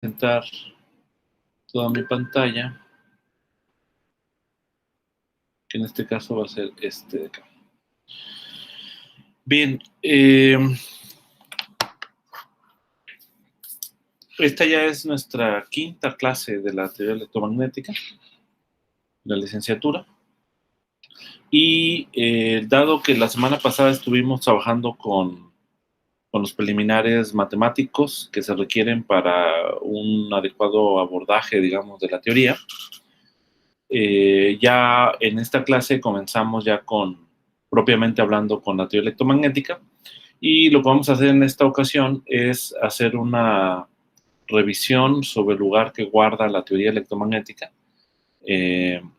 Presentar toda mi pantalla, que en este caso va a ser este de acá. Bien, esta ya es nuestra quinta clase de la teoría electromagnética, la licenciatura. Y dado que la semana pasada estuvimos trabajando con los preliminares matemáticos que se requieren para un adecuado abordaje, digamos, de la teoría, ya en esta clase comenzamos ya propiamente hablando con la teoría electromagnética, y lo que vamos a hacer en esta ocasión es hacer una revisión sobre el lugar que guarda la teoría electromagnética en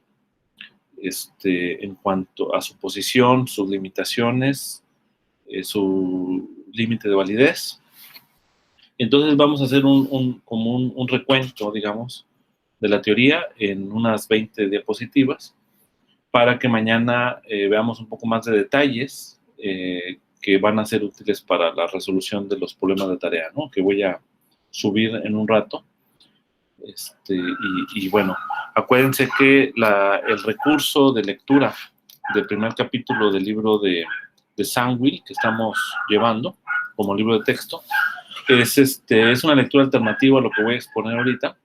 cuanto a su posición, sus limitaciones, su límite de validez. Entonces vamos a hacer como un recuento, digamos, de la teoría en unas 20 diapositivas para que mañana veamos un poco más de detalles que van a ser útiles para la resolución de los problemas de tarea, ¿no? Que voy a subir en un rato. Y bueno, acuérdense que el recurso de lectura del primer capítulo del libro de Sandwill que estamos llevando como libro de texto es una lectura alternativa a lo que voy a exponer ahorita,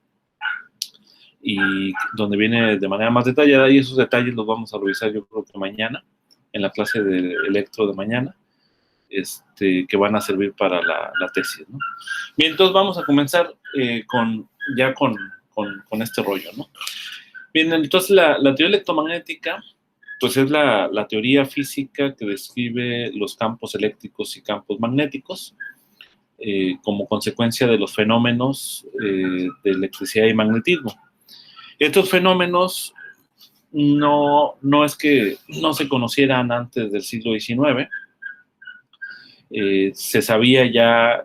y donde viene de manera más detallada, y esos detalles los vamos a revisar yo creo que mañana, en la clase de electro de mañana, que van a servir para la tesis, ¿no? Bien, entonces vamos a comenzar con este rollo, ¿no? Bien, entonces la teoría electromagnética, pues es la teoría física que describe los campos eléctricos y campos magnéticos como consecuencia de los fenómenos de electricidad y magnetismo. Estos fenómenos no es que no se conocieran antes del siglo XIX. Se sabía ya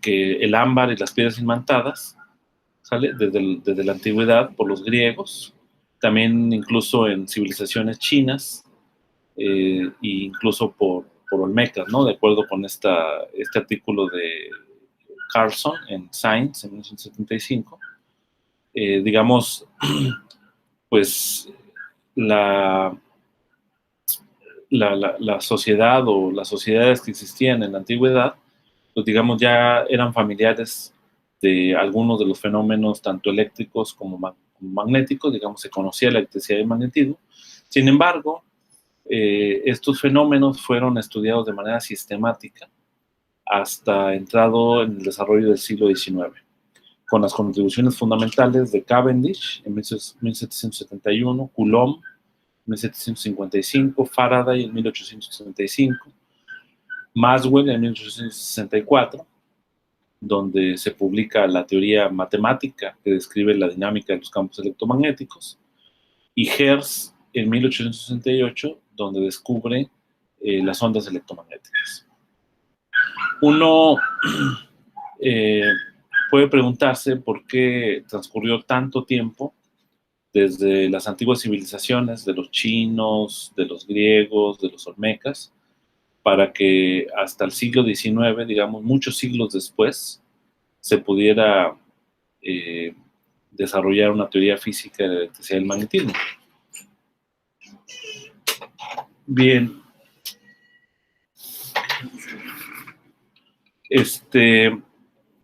que el ámbar y las piedras imantadas, ¿sale? Desde la antigüedad por los griegos, también incluso en civilizaciones chinas, e incluso por olmecas, ¿no? De acuerdo con este artículo de Carlson en Science en 1975. Digamos, pues la sociedad o las sociedades que existían en la antigüedad, pues digamos ya eran familiares de algunos de los fenómenos tanto eléctricos como magnéticos, digamos se conocía la electricidad y el magnetismo. Sin embargo, estos fenómenos fueron estudiados de manera sistemática hasta entrado en el desarrollo del siglo XIX, con las contribuciones fundamentales de Cavendish en 1771, Coulomb en 1755, Faraday en 1865, Maxwell en 1864, donde se publica la teoría matemática que describe la dinámica de los campos electromagnéticos, y Hertz en 1868, donde descubre las ondas electromagnéticas. Uno puede preguntarse por qué transcurrió tanto tiempo desde las antiguas civilizaciones de los chinos, de los griegos, de los olmecas, para que hasta el siglo XIX, digamos, muchos siglos después, se pudiera desarrollar una teoría física de la electricidad y el magnetismo. Bien.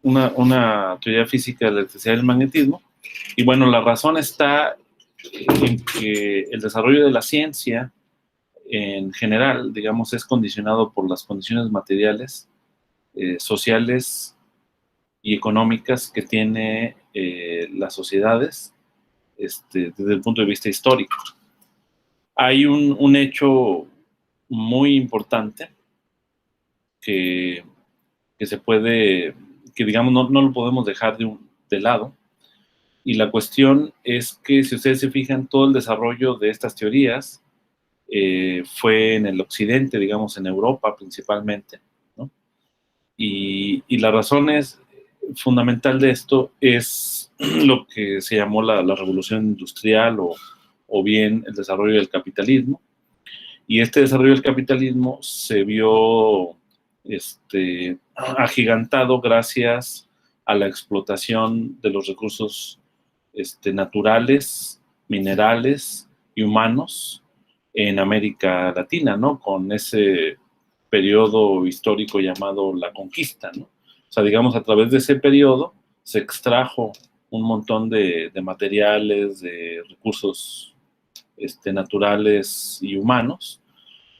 Una teoría física de la electricidad y el magnetismo. Y bueno, la razón está en que el desarrollo de la ciencia en general, digamos, es condicionado por las condiciones materiales, sociales y económicas que tiene las sociedades desde el punto de vista histórico. Hay un hecho muy importante que se puede, que digamos no lo podemos dejar de lado, y la cuestión es que si ustedes se fijan, todo el desarrollo de estas teorías fue en el occidente, digamos en Europa principalmente, ¿no? Y la razón fundamental de esto es lo que se llamó la revolución industrial o bien el desarrollo del capitalismo. Y este desarrollo del capitalismo se vio agigantado gracias a la explotación de los recursos naturales, minerales y humanos en América Latina, ¿no? Con ese periodo histórico llamado la conquista, ¿no? O sea, digamos, a través de ese periodo se extrajo un montón de materiales, de recursos naturales y humanos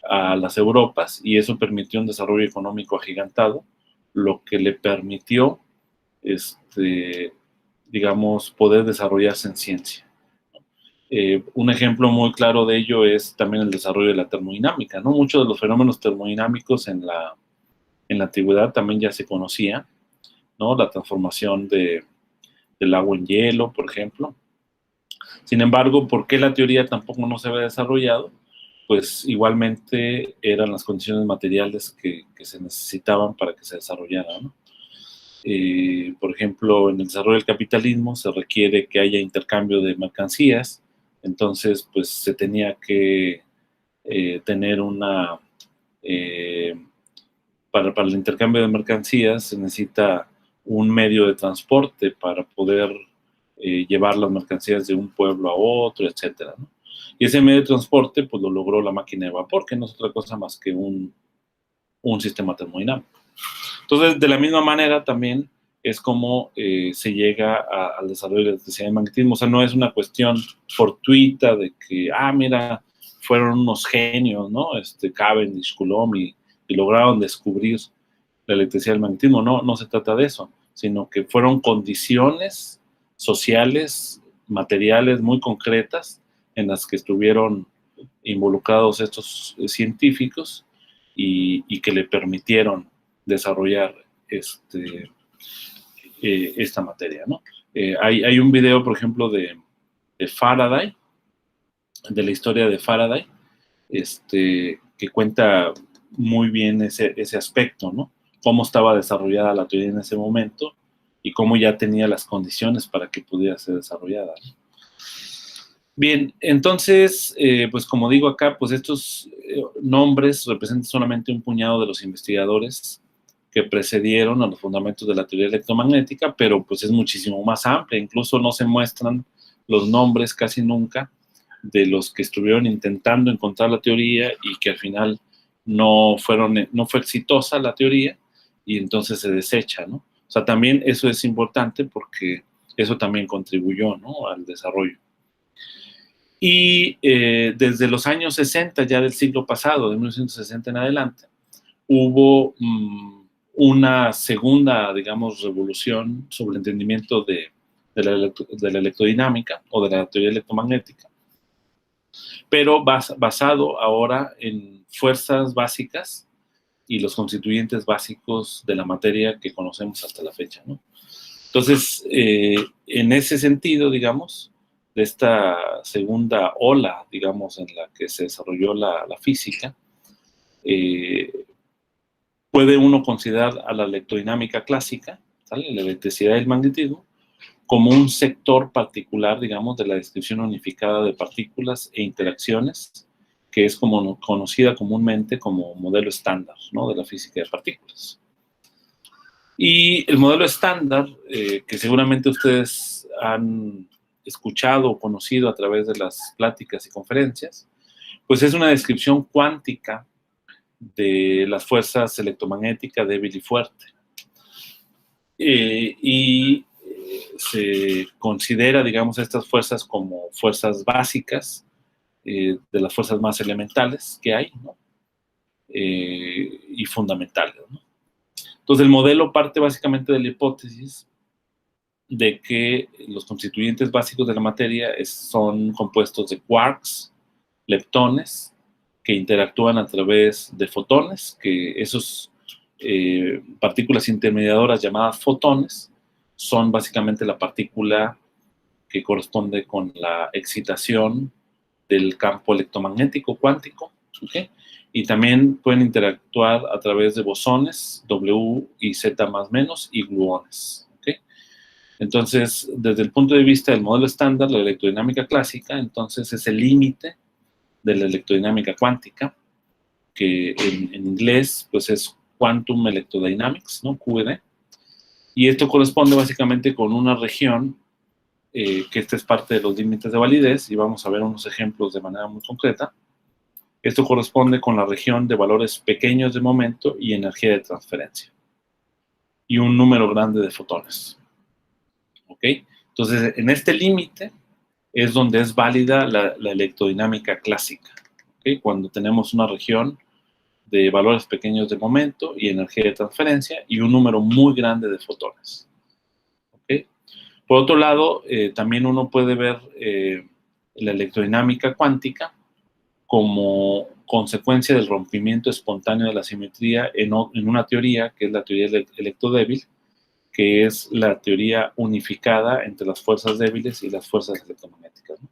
a las Europas, y eso permitió un desarrollo económico agigantado, lo que le permitió, digamos, poder desarrollarse en ciencia. Un ejemplo muy claro de ello es también el desarrollo de la termodinámica, ¿no? Muchos de los fenómenos termodinámicos en la antigüedad también ya se conocía, ¿no? La transformación del agua en hielo, por ejemplo. Sin embargo, ¿por qué la teoría tampoco no se había desarrollado? Pues igualmente eran las condiciones materiales que se necesitaban para que se desarrollara, ¿no? Por ejemplo, en el desarrollo del capitalismo se requiere que haya intercambio de mercancías, entonces pues se tenía que tener una... para el intercambio de mercancías se necesita un medio de transporte para poder llevar las mercancías de un pueblo a otro, etcétera, ¿no? Y ese medio de transporte pues lo logró la máquina de vapor, que no es otra cosa más que un sistema termodinámico. Entonces, de la misma manera también es como se llega al desarrollo de la electricidad y magnetismo. O sea, no es una cuestión fortuita de que, mira, fueron unos genios, ¿no? Cavendish, Coulomb, y lograron descubrir la electricidad y el magnetismo. No, no se trata de eso, sino que fueron condiciones sociales, materiales muy concretas en las que estuvieron involucrados estos científicos y que le permitieron desarrollar esta materia, ¿no? Hay un video, por ejemplo, de Faraday, de la historia de Faraday, que cuenta muy bien ese aspecto, ¿no? Cómo estaba desarrollada la teoría en ese momento y cómo ya tenía las condiciones para que pudiera ser desarrollada, ¿no? Bien, entonces, pues como digo acá, pues estos nombres representan solamente un puñado de los investigadores que precedieron a los fundamentos de la teoría electromagnética, pero pues es muchísimo más amplia. Incluso no se muestran los nombres casi nunca de los que estuvieron intentando encontrar la teoría y que al final no fue exitosa la teoría y entonces se desecha, ¿no? O sea, también eso es importante porque eso también contribuyó, ¿no?, al desarrollo. Y desde los años 60 ya del siglo pasado, de 1960 en adelante, hubo una segunda, digamos, revolución sobre el entendimiento de la electrodinámica o de la teoría electromagnética, pero basado ahora en fuerzas básicas y los constituyentes básicos de la materia que conocemos hasta la fecha, ¿no? Entonces, en ese sentido, digamos, de esta segunda ola, digamos, en la que se desarrolló la física, puede uno considerar a la electrodinámica clásica, ¿sale?, la electricidad y el magnetismo, como un sector particular, digamos, de la descripción unificada de partículas e interacciones, que es como conocida comúnmente como modelo estándar, ¿no?, de la física de partículas. Y el modelo estándar, que seguramente ustedes han escuchado o conocido a través de las pláticas y conferencias, pues es una descripción cuántica de las fuerzas electromagnéticas débil y fuerte. Se considera, digamos, estas fuerzas como fuerzas básicas, de las fuerzas más elementales que hay, ¿no?, y fundamentales, ¿no? Entonces, el modelo parte básicamente de la hipótesis de que los constituyentes básicos de la materia son compuestos de quarks, leptones, que interactúan a través de fotones, que esos partículas intermediadoras llamadas fotones son básicamente la partícula que corresponde con la excitación del campo electromagnético cuántico, ¿okay? Y también pueden interactuar a través de bosones, W y Z más menos, y gluones, ¿okay? Entonces, desde el punto de vista del modelo estándar, la electrodinámica clásica, entonces es el límite de la electrodinámica cuántica, que en inglés pues es Quantum Electrodynamics, ¿no?, QED. Y esto corresponde básicamente con una región, que esta es parte de los límites de validez, y vamos a ver unos ejemplos de manera muy concreta. Esto corresponde con la región de valores pequeños de momento y energía de transferencia, y un número grande de fotones. ¿Ok? Entonces, en este límite es donde es válida la electrodinámica clásica. ¿Ok? Cuando tenemos una región de valores pequeños de momento y energía de transferencia y un número muy grande de fotones. ¿Ok? Por otro lado, también uno puede ver la electrodinámica cuántica como consecuencia del rompimiento espontáneo de la simetría en una teoría que es la teoría del electrodébil, que es la teoría unificada entre las fuerzas débiles y las fuerzas electromagnéticas, ¿no?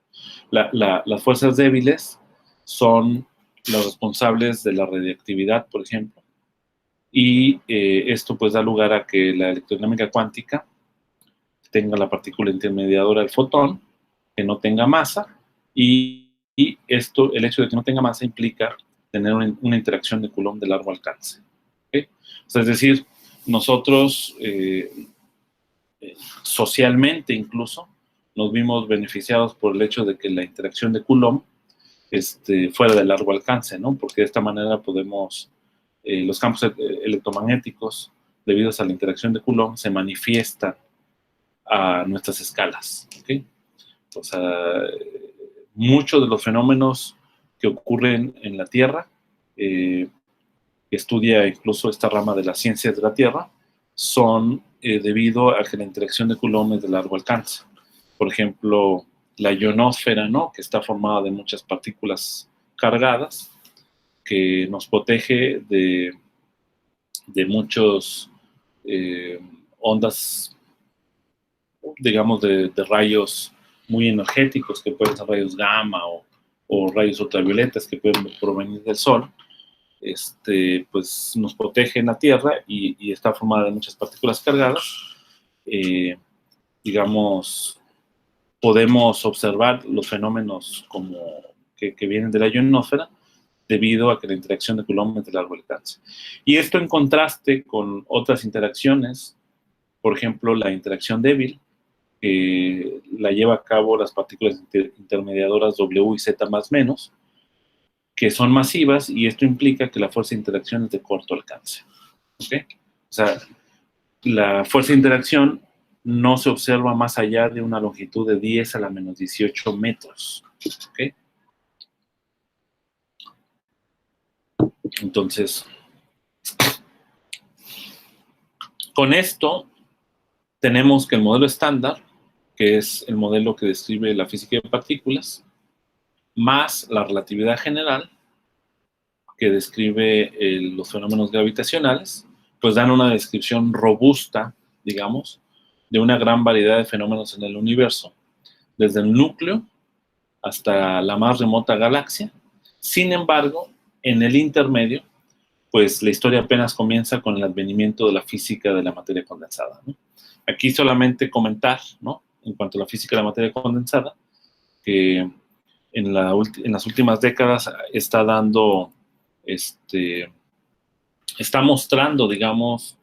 Las fuerzas débiles son las responsables de la radiactividad, por ejemplo, y esto pues da lugar a que la electrodinámica cuántica tenga la partícula intermediadora del fotón, que no tenga masa, y esto, el hecho de que no tenga masa implica tener una interacción de Coulomb de largo alcance. ¿Okay? O sea, es decir, nosotros socialmente incluso nos vimos beneficiados por el hecho de que la interacción de Coulomb fuera de largo alcance, ¿no? Porque de esta manera podemos, los campos electromagnéticos, debido a la interacción de Coulomb, se manifiestan a nuestras escalas. ¿Okay? O sea, muchos de los fenómenos que ocurren en la Tierra, que estudia incluso esta rama de las ciencias de la Tierra, son debido a que la interacción de Coulomb es de largo alcance. Por ejemplo, la ionosfera, ¿no? Que está formada de muchas partículas cargadas, que nos protege de muchos ondas, digamos, de rayos muy energéticos, que pueden ser rayos gamma o rayos ultravioletas que pueden provenir del Sol. Pues nos protege en la Tierra y está formada de muchas partículas cargadas. Digamos, podemos observar los fenómenos como que vienen de la ionosfera debido a que la interacción de Coulomb es de largo alcance. Y esto en contraste con otras interacciones, por ejemplo, la interacción débil, que la lleva a cabo las partículas intermediadoras W y Z más menos, que son masivas, y esto implica que la fuerza de interacción es de corto alcance. ¿Okay? O sea, la fuerza de interacción no se observa más allá de una longitud de 10 a la menos 18 metros. ¿Okay? Entonces, con esto tenemos que el modelo estándar, que es el modelo que describe la física de partículas, más la relatividad general, que describe los fenómenos gravitacionales, pues dan una descripción robusta, digamos, de una gran variedad de fenómenos en el universo, desde el núcleo hasta la más remota galaxia. Sin embargo, en el intermedio, pues la historia apenas comienza con el advenimiento de la física de la materia condensada, ¿no? Aquí solamente comentar, ¿no? En cuanto a la física de la materia condensada, que en las últimas décadas está dando, está mostrando, digamos,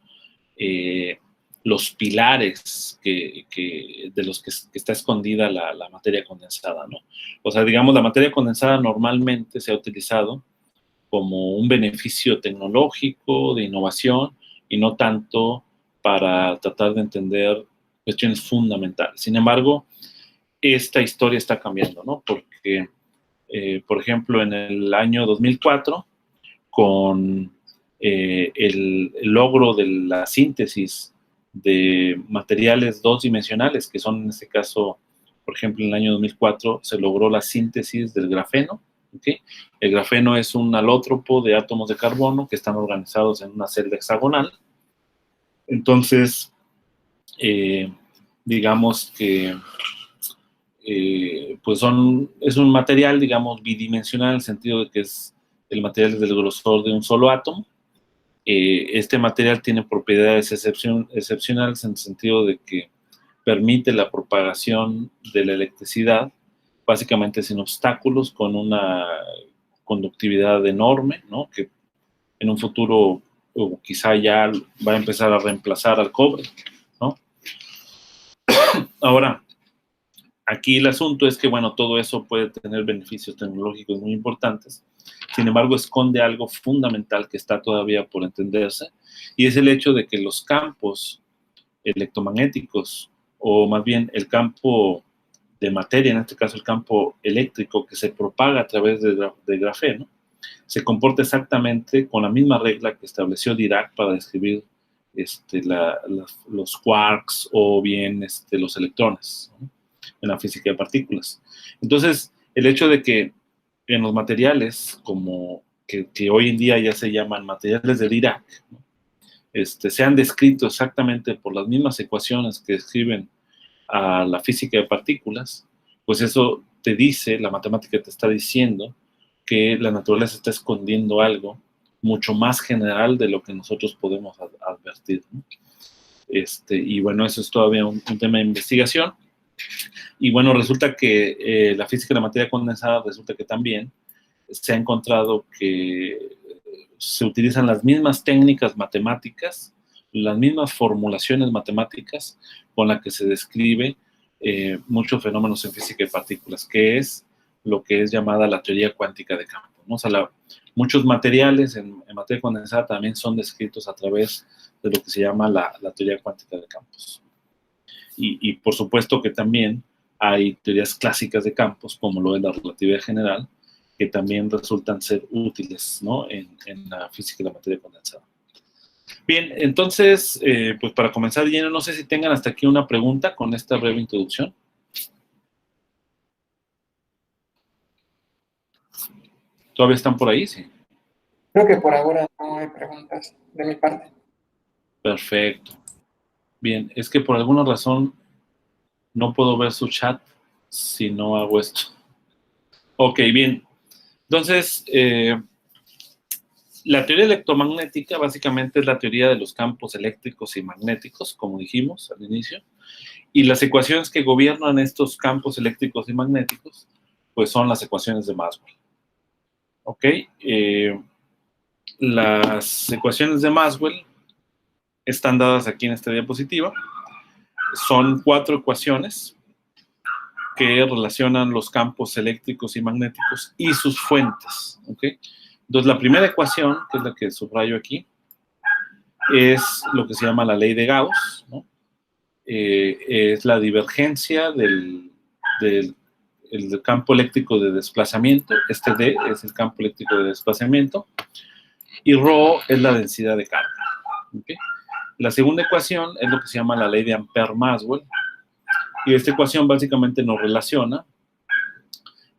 los pilares de los que está escondida la materia condensada, ¿no? O sea, digamos, la materia condensada normalmente se ha utilizado como un beneficio tecnológico, de innovación, y no tanto para tratar de entender cuestiones fundamentales. Sin embargo, esta historia está cambiando, ¿no? Porque, por ejemplo, en el año 2004, con el logro de la síntesis de materiales dos dimensionales, que son en este caso, por ejemplo, en el año 2004 se logró la síntesis del grafeno. ¿Okay? El grafeno es un alótropo de átomos de carbono que están organizados en una celda hexagonal. Entonces, digamos que pues es un material, digamos, bidimensional, en el sentido de que es el material del grosor de un solo átomo. Este material tiene propiedades excepcionales en el sentido de que permite la propagación de la electricidad básicamente sin obstáculos, con una conductividad enorme, ¿no? Que en un futuro o quizá ya va a empezar a reemplazar al cobre, Ahora, aquí el asunto es que, bueno, todo eso puede tener beneficios tecnológicos muy importantes. Sin embargo, esconde algo fundamental que está todavía por entenderse, y es el hecho de que los campos electromagnéticos, o más bien el campo de materia, en este caso el campo eléctrico que se propaga a través de grafeno, se comporta exactamente con la misma regla que estableció Dirac para describir los quarks o bien los electrones, ¿no?, en la física de partículas. Entonces, el hecho de que en los materiales, como que hoy en día ya se llaman materiales de Dirac, ¿no?, sean descritos exactamente por las mismas ecuaciones que describen a la física de partículas, pues eso te dice, la matemática te está diciendo que la naturaleza está escondiendo algo mucho más general de lo que nosotros podemos advertir, ¿no? Y bueno, eso es todavía un tema de investigación. Y bueno, resulta que la física de la materia condensada, resulta que también se ha encontrado que se utilizan las mismas técnicas matemáticas, las mismas formulaciones matemáticas con las que se describe muchos fenómenos en física de partículas, que es lo que es llamada la teoría cuántica de campo, ¿no? O sea, muchos materiales en materia condensada también son descritos a través de lo que se llama la teoría cuántica de campos. Y por supuesto que también hay teorías clásicas de campos, como lo es la relatividad general, que también resultan ser útiles, ¿no?, en la física de la materia condensada. Bien, entonces, pues para comenzar lleno, no sé si tengan hasta aquí una pregunta con esta breve introducción. ¿Todavía están por ahí? Sí. Creo que por ahora no hay preguntas de mi parte. Perfecto. Bien, es que por alguna razón no puedo ver su chat si no hago esto. Ok, bien. Entonces, la teoría electromagnética básicamente es la teoría de los campos eléctricos y magnéticos, como dijimos al inicio, y las ecuaciones que gobiernan estos campos eléctricos y magnéticos, pues son las ecuaciones de Maxwell. ¿Ok? Las ecuaciones de Maxwell están dadas aquí en esta diapositiva. Son 4 ecuaciones que relacionan los campos eléctricos y magnéticos y sus fuentes. ¿Ok? Entonces, la primera ecuación, que es la que subrayo aquí, es lo que se llama la ley de Gauss, ¿no? Es la divergencia del campo eléctrico de desplazamiento. Este D es el campo eléctrico de desplazamiento y ρ es la densidad de carga. ¿Okay? La segunda ecuación es lo que se llama la ley de Ampère-Maxwell, y esta ecuación básicamente nos relaciona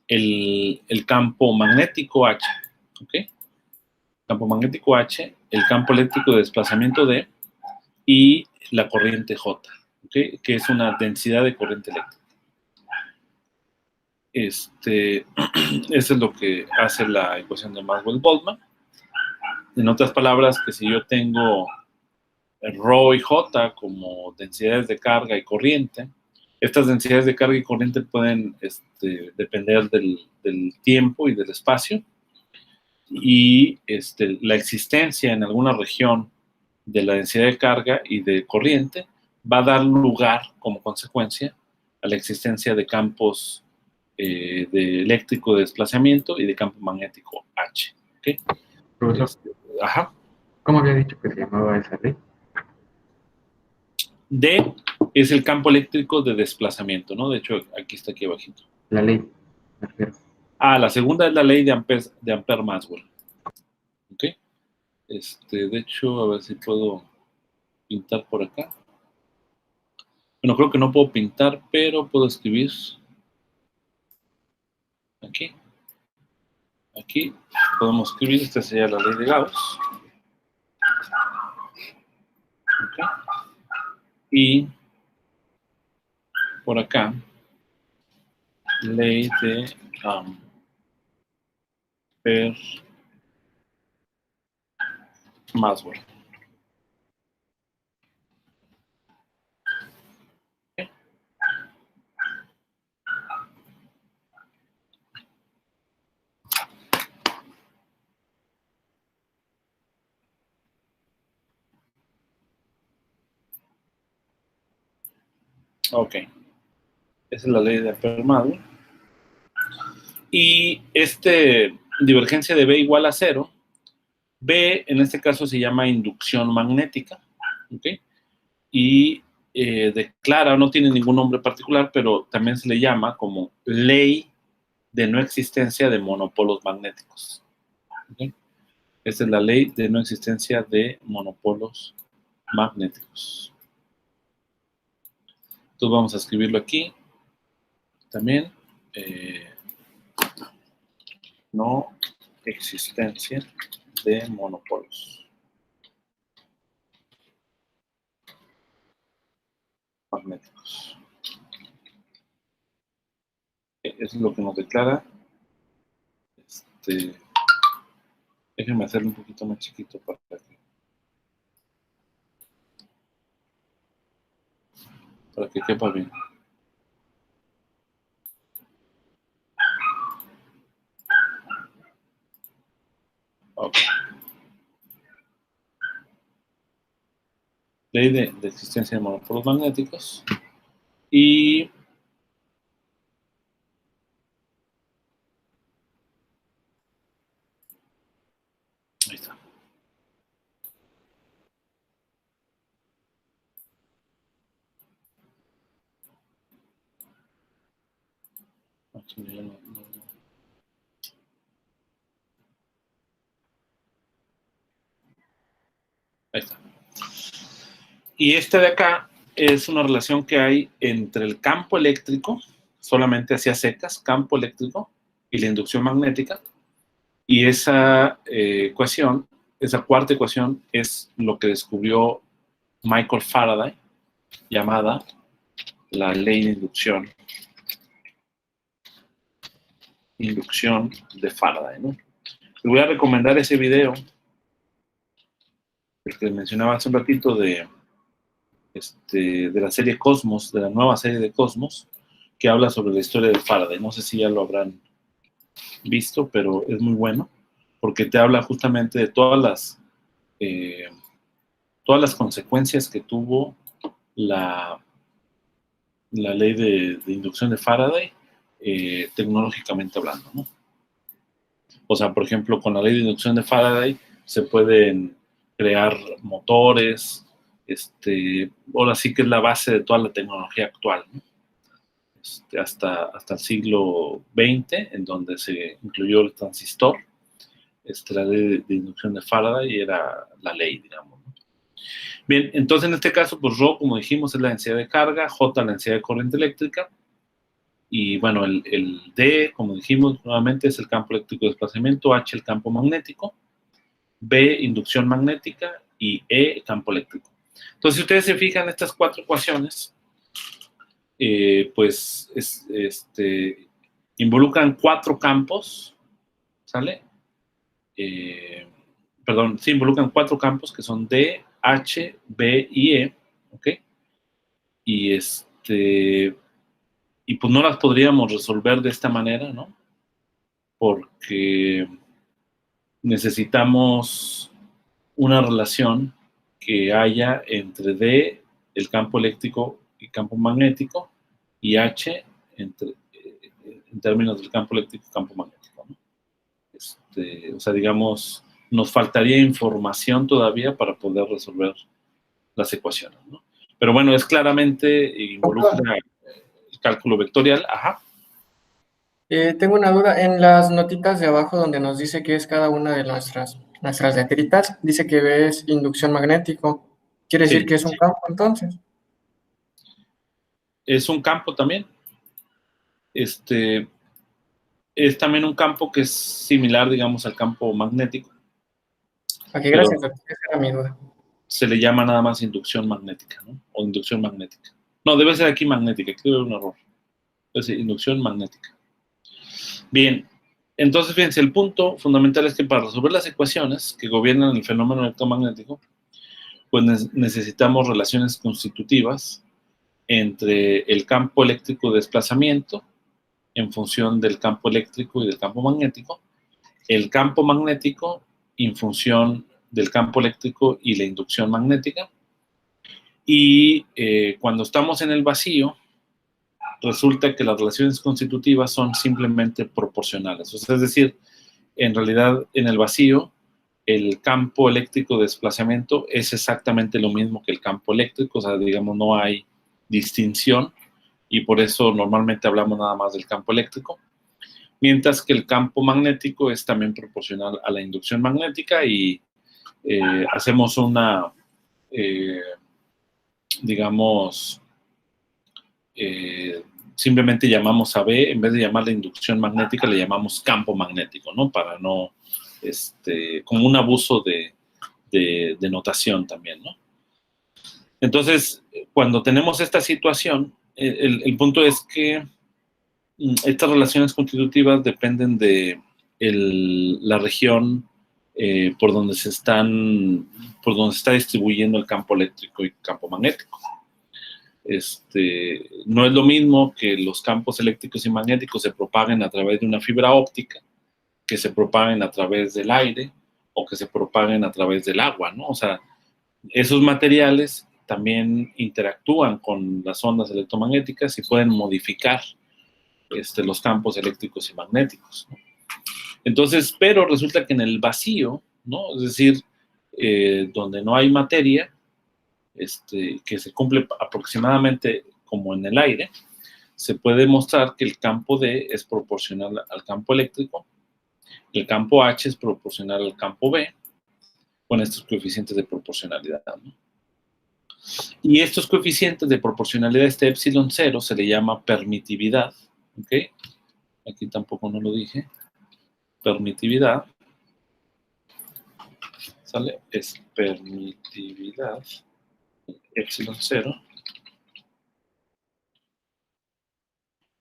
el campo magnético H, ¿okay?, campo magnético H, el campo eléctrico de desplazamiento D y la corriente J, ¿okay?, que es una densidad de corriente eléctrica. Eso es lo que hace la ecuación de Maxwell-Boltzmann. En otras palabras, que si yo tengo ρ y J como densidades de carga y corriente, estas densidades de carga y corriente pueden depender del tiempo y del espacio, y la existencia en alguna región de la densidad de carga y de corriente va a dar lugar, como consecuencia, a la existencia de campos de eléctrico de desplazamiento y de campo magnético H. ¿Okay? Profesor, Ajá. ¿cómo había dicho que se llamaba esa ley? D es el campo eléctrico de desplazamiento, ¿no? De hecho, aquí está aquí abajito. La ley, me refiero. La segunda es la ley de Ampère-Maxwell. ¿Ok? De hecho, a ver si puedo pintar por acá. Bueno, creo que no puedo pintar, pero puedo escribir. Aquí. Aquí podemos escribir, esta sería la ley de Gauss. ¿Okay? Y por acá, ley de Ampère-Maxwell. ¿Okay? Ok. Esa es la ley de Ampère-Maull. Y divergencia de B igual a 0, B en este caso se llama inducción magnética, ¿ok? Y declara, no tiene ningún nombre particular, pero también se le llama como ley de no existencia de monopolos magnéticos. ¿Okay? Esta es la ley de no existencia de monopolos magnéticos. Entonces vamos a escribirlo aquí también. No existencia de monopolos magnéticos. Eso es lo que nos declara. Déjenme hacerlo un poquito más chiquito para que quepa bien. Okay. Ley de existencia de monopolos magnéticos. Y ahí está. Aquí no. Ahí está. Y de acá es una relación que hay entre el campo eléctrico, solamente hacia secas, campo eléctrico, y la inducción magnética. Y esa ecuación, esa cuarta ecuación, es lo que descubrió Michael Faraday, llamada la ley de inducción de Faraday, ¿no? Les voy a recomendar ese video, el que mencionaba hace un ratito de la serie Cosmos, de la nueva serie de Cosmos, que habla sobre la historia de Faraday. No sé si ya lo habrán visto, pero es muy bueno, porque te habla justamente de todas las consecuencias que tuvo la ley de inducción de Faraday, tecnológicamente hablando, ¿no? O sea, por ejemplo, con la ley de inducción de Faraday se pueden crear motores, ahora sí que es la base de toda la tecnología actual, ¿no? Hasta el siglo XX, en donde se incluyó el transistor, la ley de inducción de Faraday era la ley, digamos, ¿no? Bien, entonces en este caso, pues Rho, como dijimos, es la densidad de carga, J la densidad de corriente eléctrica, y bueno, el D, como dijimos nuevamente, es el campo eléctrico de desplazamiento, H el campo magnético, B inducción magnética y E campo eléctrico. Entonces, si ustedes se fijan, estas cuatro ecuaciones, pues involucran cuatro campos, ¿sale? Perdón, sí, involucran cuatro campos que son D, H, B y E, ¿ok? Y y pues no las podríamos resolver de esta manera, ¿no? Porque necesitamos una relación que haya entre D, el campo eléctrico y campo magnético, y H en términos del campo eléctrico y campo magnético, ¿no? O sea, digamos, nos faltaría información todavía para poder resolver las ecuaciones, ¿no? Pero bueno, es claramente involucra el cálculo vectorial. Ajá. Tengo una duda. En las notitas de abajo donde nos dice qué es cada una de nuestras letritas, dice que es inducción magnético. ¿Quiere decir Sí. que es un campo entonces? Es un campo también. Es también un campo que es similar, digamos, al campo magnético. Ok, gracias, doctor. Esa era mi duda. Se le llama nada más inducción magnética, ¿no? O inducción magnética. No, debe ser aquí magnética, aquí debe haber un error. Debe ser inducción magnética. Bien, entonces fíjense, el punto fundamental es que para resolver las ecuaciones que gobiernan el fenómeno electromagnético, pues necesitamos relaciones constitutivas entre el campo eléctrico de desplazamiento en función del campo eléctrico y del campo magnético, el campo magnético en función del campo eléctrico y la inducción magnética. Y cuando estamos en el vacío, resulta que las relaciones constitutivas son simplemente proporcionales. O sea, es decir, en realidad en el vacío, el campo eléctrico de desplazamiento es exactamente lo mismo que el campo eléctrico, o sea, digamos, no hay distinción, y por eso normalmente hablamos nada más del campo eléctrico, mientras que el campo magnético es también proporcional a la inducción magnética, y hacemos una, digamos, simplemente llamamos a B, en vez de llamarle inducción magnética, le llamamos campo magnético, ¿no? Para no, como un abuso de notación también, ¿no? Entonces, cuando tenemos esta situación, el punto es que estas relaciones constitutivas dependen de la región por donde se está distribuyendo el campo eléctrico y campo magnético. No es lo mismo que los campos eléctricos y magnéticos se propaguen a través de una fibra óptica, que se propaguen a través del aire o que se propaguen a través del agua, ¿no? O sea, esos materiales también interactúan con las ondas electromagnéticas y pueden modificar los campos eléctricos y magnéticos, ¿no? Entonces, pero resulta que en el vacío, ¿no? Es decir, donde no hay materia, que se cumple aproximadamente como en el aire, se puede mostrar que el campo D es proporcional al campo eléctrico, el campo H es proporcional al campo B, con estos coeficientes de proporcionalidad, ¿no? Y estos coeficientes de proporcionalidad, epsilon 0, se le llama permitividad, ¿ok? Aquí tampoco no lo dije. Permitividad, ¿sale? Es permitividad, epsilon 0.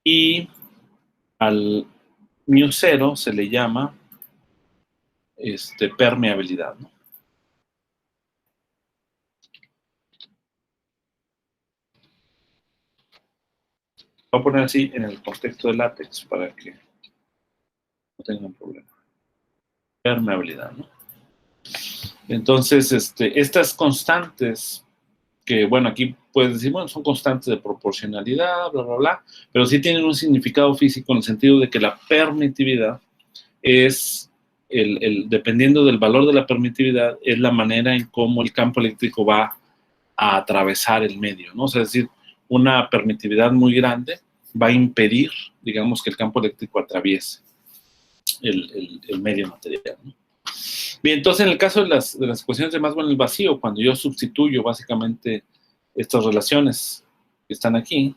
Y al mu 0 se le llama permeabilidad, ¿no? Voy a poner así en el contexto de látex para que no tengan problema. Permeabilidad, ¿no? Entonces, estas constantes, que bueno, aquí puedes decir, bueno, son constantes de proporcionalidad, bla, bla, bla, pero sí tienen un significado físico en el sentido de que la permitividad es, dependiendo del valor de la permitividad, es la manera en cómo el campo eléctrico va a atravesar el medio, ¿no? O sea, es decir, una permitividad muy grande va a impedir, digamos, que el campo eléctrico atraviese el medio material, ¿no? Bien, entonces en el caso de las ecuaciones de Maxwell en el vacío, cuando yo sustituyo básicamente estas relaciones que están aquí,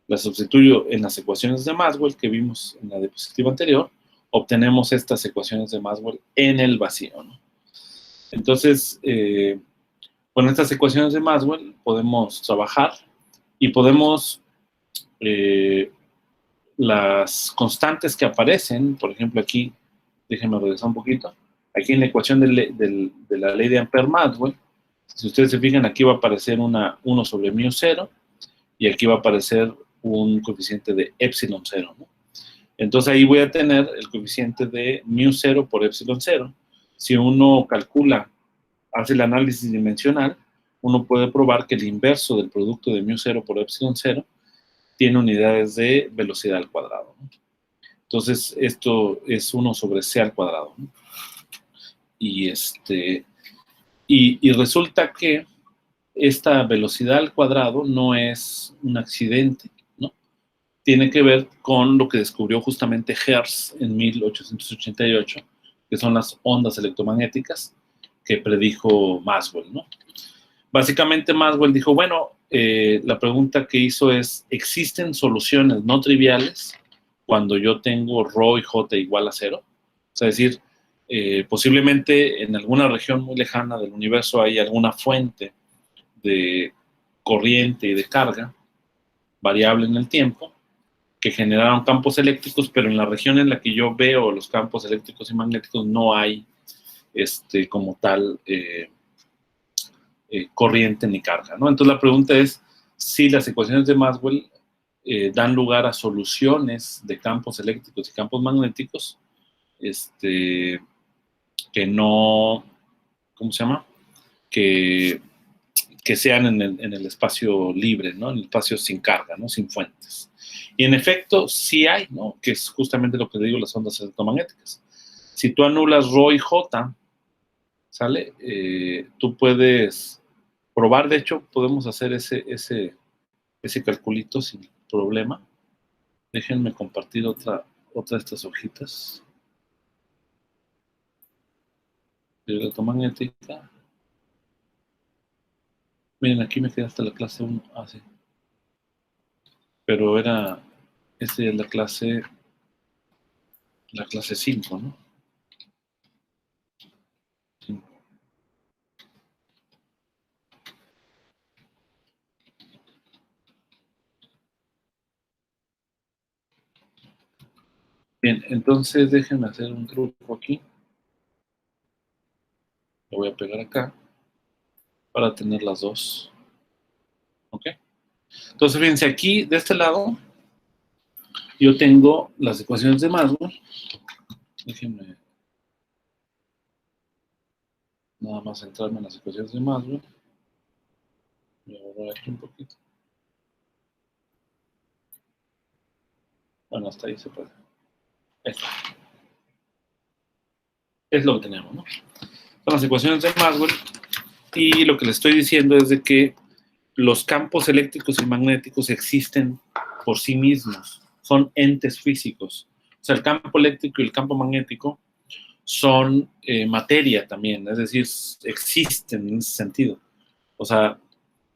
las sustituyo en las ecuaciones de Maxwell que vimos en la diapositiva anterior, obtenemos estas ecuaciones de Maxwell en el vacío, ¿no? Entonces, con estas ecuaciones de Maxwell podemos trabajar y podemos, las constantes que aparecen, por ejemplo aquí, déjenme regresar un poquito, aquí en la ecuación de la ley de Ampère-Maxwell, si ustedes se fijan, aquí va a aparecer 1 sobre mu 0 y aquí va a aparecer un coeficiente de epsilon 0, ¿no? Entonces ahí voy a tener el coeficiente de mu 0 por epsilon 0. Si uno calcula, hace el análisis dimensional, uno puede probar que el inverso del producto de mu 0 por epsilon 0 tiene unidades de velocidad al cuadrado, ¿no? Entonces esto es 1 sobre c al cuadrado, ¿no? Y resulta que esta velocidad al cuadrado no es un accidente, ¿no? Tiene que ver con lo que descubrió justamente Hertz en 1888, que son las ondas electromagnéticas que predijo Maxwell, ¿no? Básicamente Maxwell dijo, bueno, la pregunta que hizo es, ¿existen soluciones no triviales cuando yo tengo ρ y j igual a 0? O sea, es decir, posiblemente en alguna región muy lejana del universo hay alguna fuente de corriente y de carga variable en el tiempo que generaron campos eléctricos, pero en la región en la que yo veo los campos eléctricos y magnéticos no hay como tal corriente ni carga, ¿no? Entonces la pregunta es si las ecuaciones de Maxwell dan lugar a soluciones de campos eléctricos y campos magnéticos que no, ¿cómo se llama? Que que sean en el espacio libre, ¿no? En el espacio sin carga, ¿no? Sin fuentes. Y en efecto, sí hay, ¿no? Que es justamente lo que le digo, las ondas electromagnéticas. Si tú anulas Rho y J, ¿sale? Tú puedes probar, de hecho, podemos hacer ese calculito sin problema. Déjenme compartir otra de estas hojitas. De electromagnética. Miren, aquí me quedé hasta la clase 1. Ah, sí. Pero esta es la clase 5, ¿no? Bien, entonces déjenme hacer un truco aquí. Lo voy a pegar acá para tener las dos. ¿Ok? Entonces, fíjense, aquí, de este lado, yo tengo las ecuaciones de Maxwell. Déjenme nada más centrarme en las ecuaciones de Maxwell. Voy a borrar aquí un poquito. Bueno, hasta ahí se puede. Ahí está. Es lo que tenemos, ¿no? Son las ecuaciones de Maxwell. Y lo que les estoy diciendo es de que los campos eléctricos y magnéticos existen por sí mismos. Son entes físicos. O sea, el campo eléctrico y el campo magnético son materia también. Es decir, existen en ese sentido. O sea,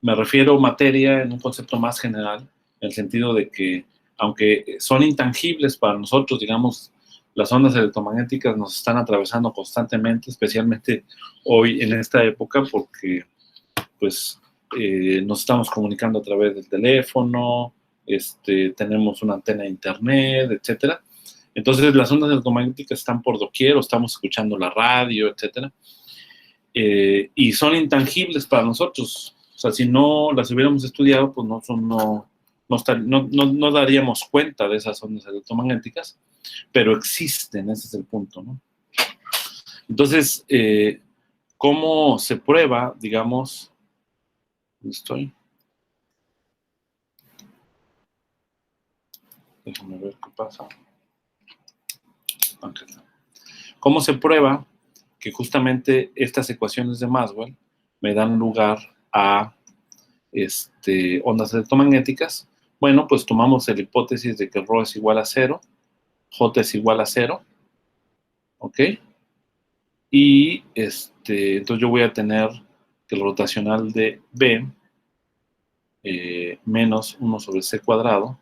me refiero a materia en un concepto más general, en el sentido de que, aunque son intangibles para nosotros, digamos, las ondas electromagnéticas nos están atravesando constantemente, especialmente hoy en esta época, porque pues nos estamos comunicando a través del teléfono, tenemos una antena de internet, etcétera. Entonces las ondas electromagnéticas están por doquier, o estamos escuchando la radio, etcétera. Y son intangibles para nosotros. O sea, si no las hubiéramos estudiado, pues no daríamos cuenta de esas ondas electromagnéticas, pero existen, ese es el punto, ¿no? Entonces, ¿cómo se prueba, digamos? ¿Dónde estoy? Déjame ver qué pasa. ¿Cómo se prueba que justamente estas ecuaciones de Maxwell me dan lugar a ondas electromagnéticas? Bueno, pues tomamos la hipótesis de que Rho es igual a 0, J es igual a 0, ¿ok? Y entonces yo voy a tener que el rotacional de B menos 1 sobre C cuadrado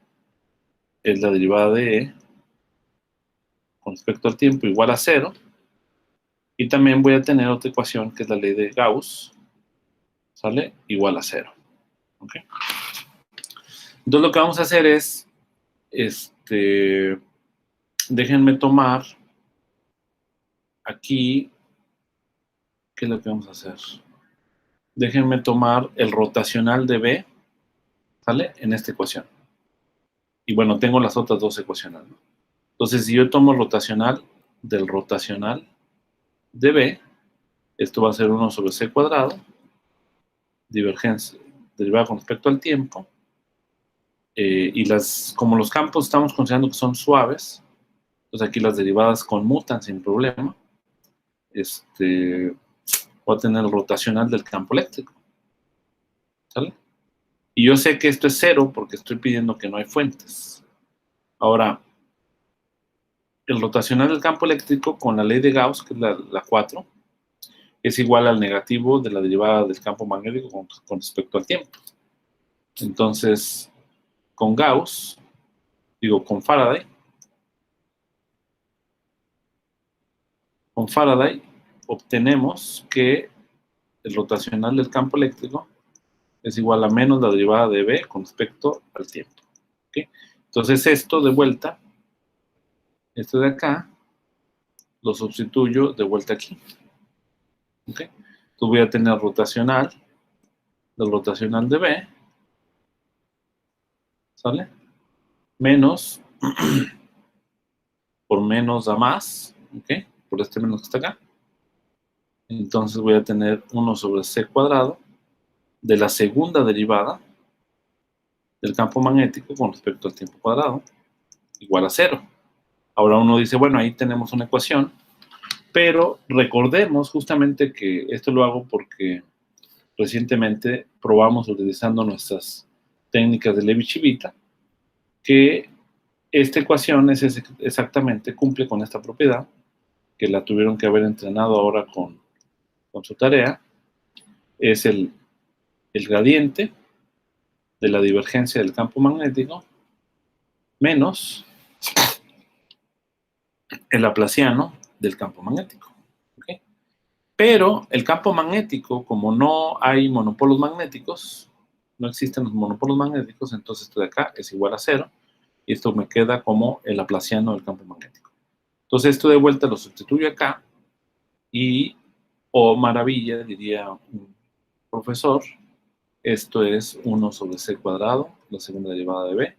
es la derivada de E con respecto al tiempo igual a 0. Y también voy a tener otra ecuación que es la ley de Gauss, ¿sale? Igual a 0. ¿Ok? Entonces lo que vamos a hacer es, déjenme tomar aquí, ¿qué es lo que vamos a hacer? Déjenme tomar el rotacional de B, ¿sale? En esta ecuación. Y bueno, tengo las otras dos ecuaciones, ¿no? Entonces, si yo tomo el rotacional del rotacional de B, esto va a ser 1 sobre C cuadrado, divergencia, derivada con respecto al tiempo, y como los campos estamos considerando que son suaves, pues aquí las derivadas conmutan sin problema. Voy a tener el rotacional del campo eléctrico, ¿sale? Y yo sé que esto es 0 porque estoy pidiendo que no hay fuentes. Ahora, el rotacional del campo eléctrico con la ley de Gauss, que es la 4, es igual al negativo de la derivada del campo magnético con respecto al tiempo. Entonces, con Gauss, con Faraday, obtenemos que el rotacional del campo eléctrico es igual a menos la derivada de B con respecto al tiempo. ¿Okay? Entonces esto de vuelta, esto de acá, lo sustituyo de vuelta aquí. ¿Okay? Entonces voy a tener rotacional del rotacional de B, ¿sale? Menos, por menos da más, ¿ok? Por este menos que está acá. Entonces voy a tener 1 sobre C cuadrado de la segunda derivada del campo magnético con respecto al tiempo cuadrado igual a 0. Ahora uno dice, bueno, ahí tenemos una ecuación, pero recordemos justamente que esto lo hago porque recientemente probamos utilizando nuestras técnicas de Levi-Civita que esta ecuación es exactamente, cumple con esta propiedad, que la tuvieron que haber entrenado ahora con su tarea, es el gradiente de la divergencia del campo magnético menos el laplaciano del campo magnético. ¿Okay? Pero el campo magnético, como no hay monopolos magnéticos, no existen los monopolos magnéticos, entonces esto de acá es igual a 0, y esto me queda como el laplaciano del campo magnético. Entonces esto de vuelta lo sustituyo acá, y, oh maravilla, diría un profesor, esto es 1 sobre c cuadrado, la segunda derivada de b,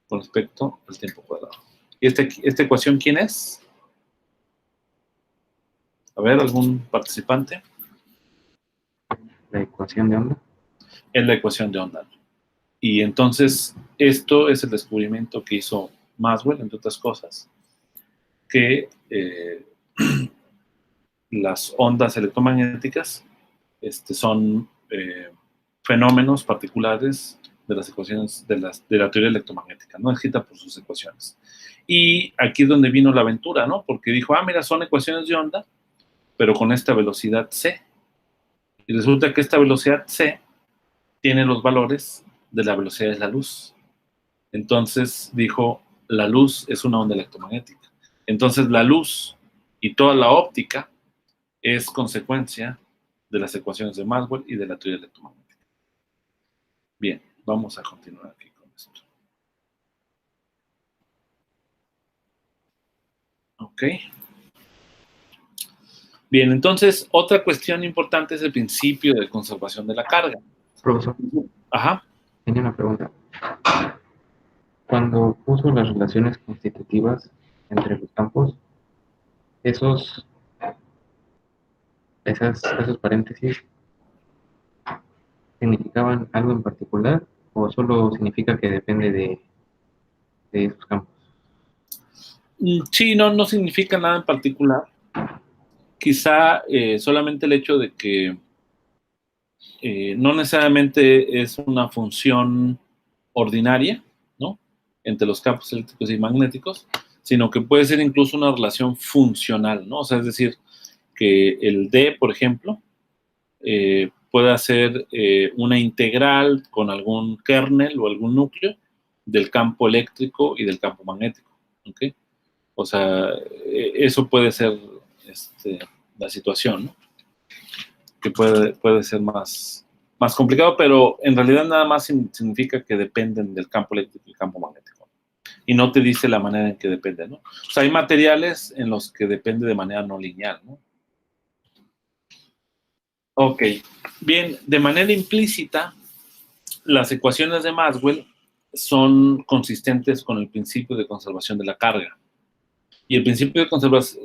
con respecto al tiempo cuadrado. ¿Y esta ecuación quién es? A ver, ¿algún participante? La ecuación de onda. Es la ecuación de onda. Y entonces, esto es el descubrimiento que hizo Maxwell, entre otras cosas, que las ondas electromagnéticas son fenómenos particulares de las ecuaciones de la teoría electromagnética, no escrita por sus ecuaciones. Y aquí es donde vino la aventura, ¿no? Porque dijo, mira, son ecuaciones de onda, pero con esta velocidad c. Y resulta que esta velocidad c tiene los valores de la velocidad de la luz. Entonces dijo, la luz es una onda electromagnética. Entonces la luz y toda la óptica es consecuencia de las ecuaciones de Maxwell y de la teoría electromagnética. Bien, vamos a continuar aquí con esto. Ok. Bien, entonces, otra cuestión importante es el principio de conservación de la carga. Profesor, Ajá. tenía una pregunta. Cuando puso las relaciones constitutivas entre los campos, esos paréntesis significaban algo en particular o solo significa que depende de esos campos? Sí, no significa nada en particular. Quizá solamente el hecho de que no necesariamente es una función ordinaria, ¿no? Entre los campos eléctricos y magnéticos, sino que puede ser incluso una relación funcional, ¿no? O sea, es decir, que el D, por ejemplo, pueda ser una integral con algún kernel o algún núcleo del campo eléctrico y del campo magnético, ¿ok? O sea, eso puede ser la situación, ¿no? Que puede ser más complicado, pero en realidad nada más significa que dependen del campo eléctrico y el campo magnético. Y no te dice la manera en que depende, ¿no? O sea, hay materiales en los que depende de manera no lineal, ¿no? Ok, bien, de manera implícita, las ecuaciones de Maxwell son consistentes con el principio de conservación de la carga. Y el principio de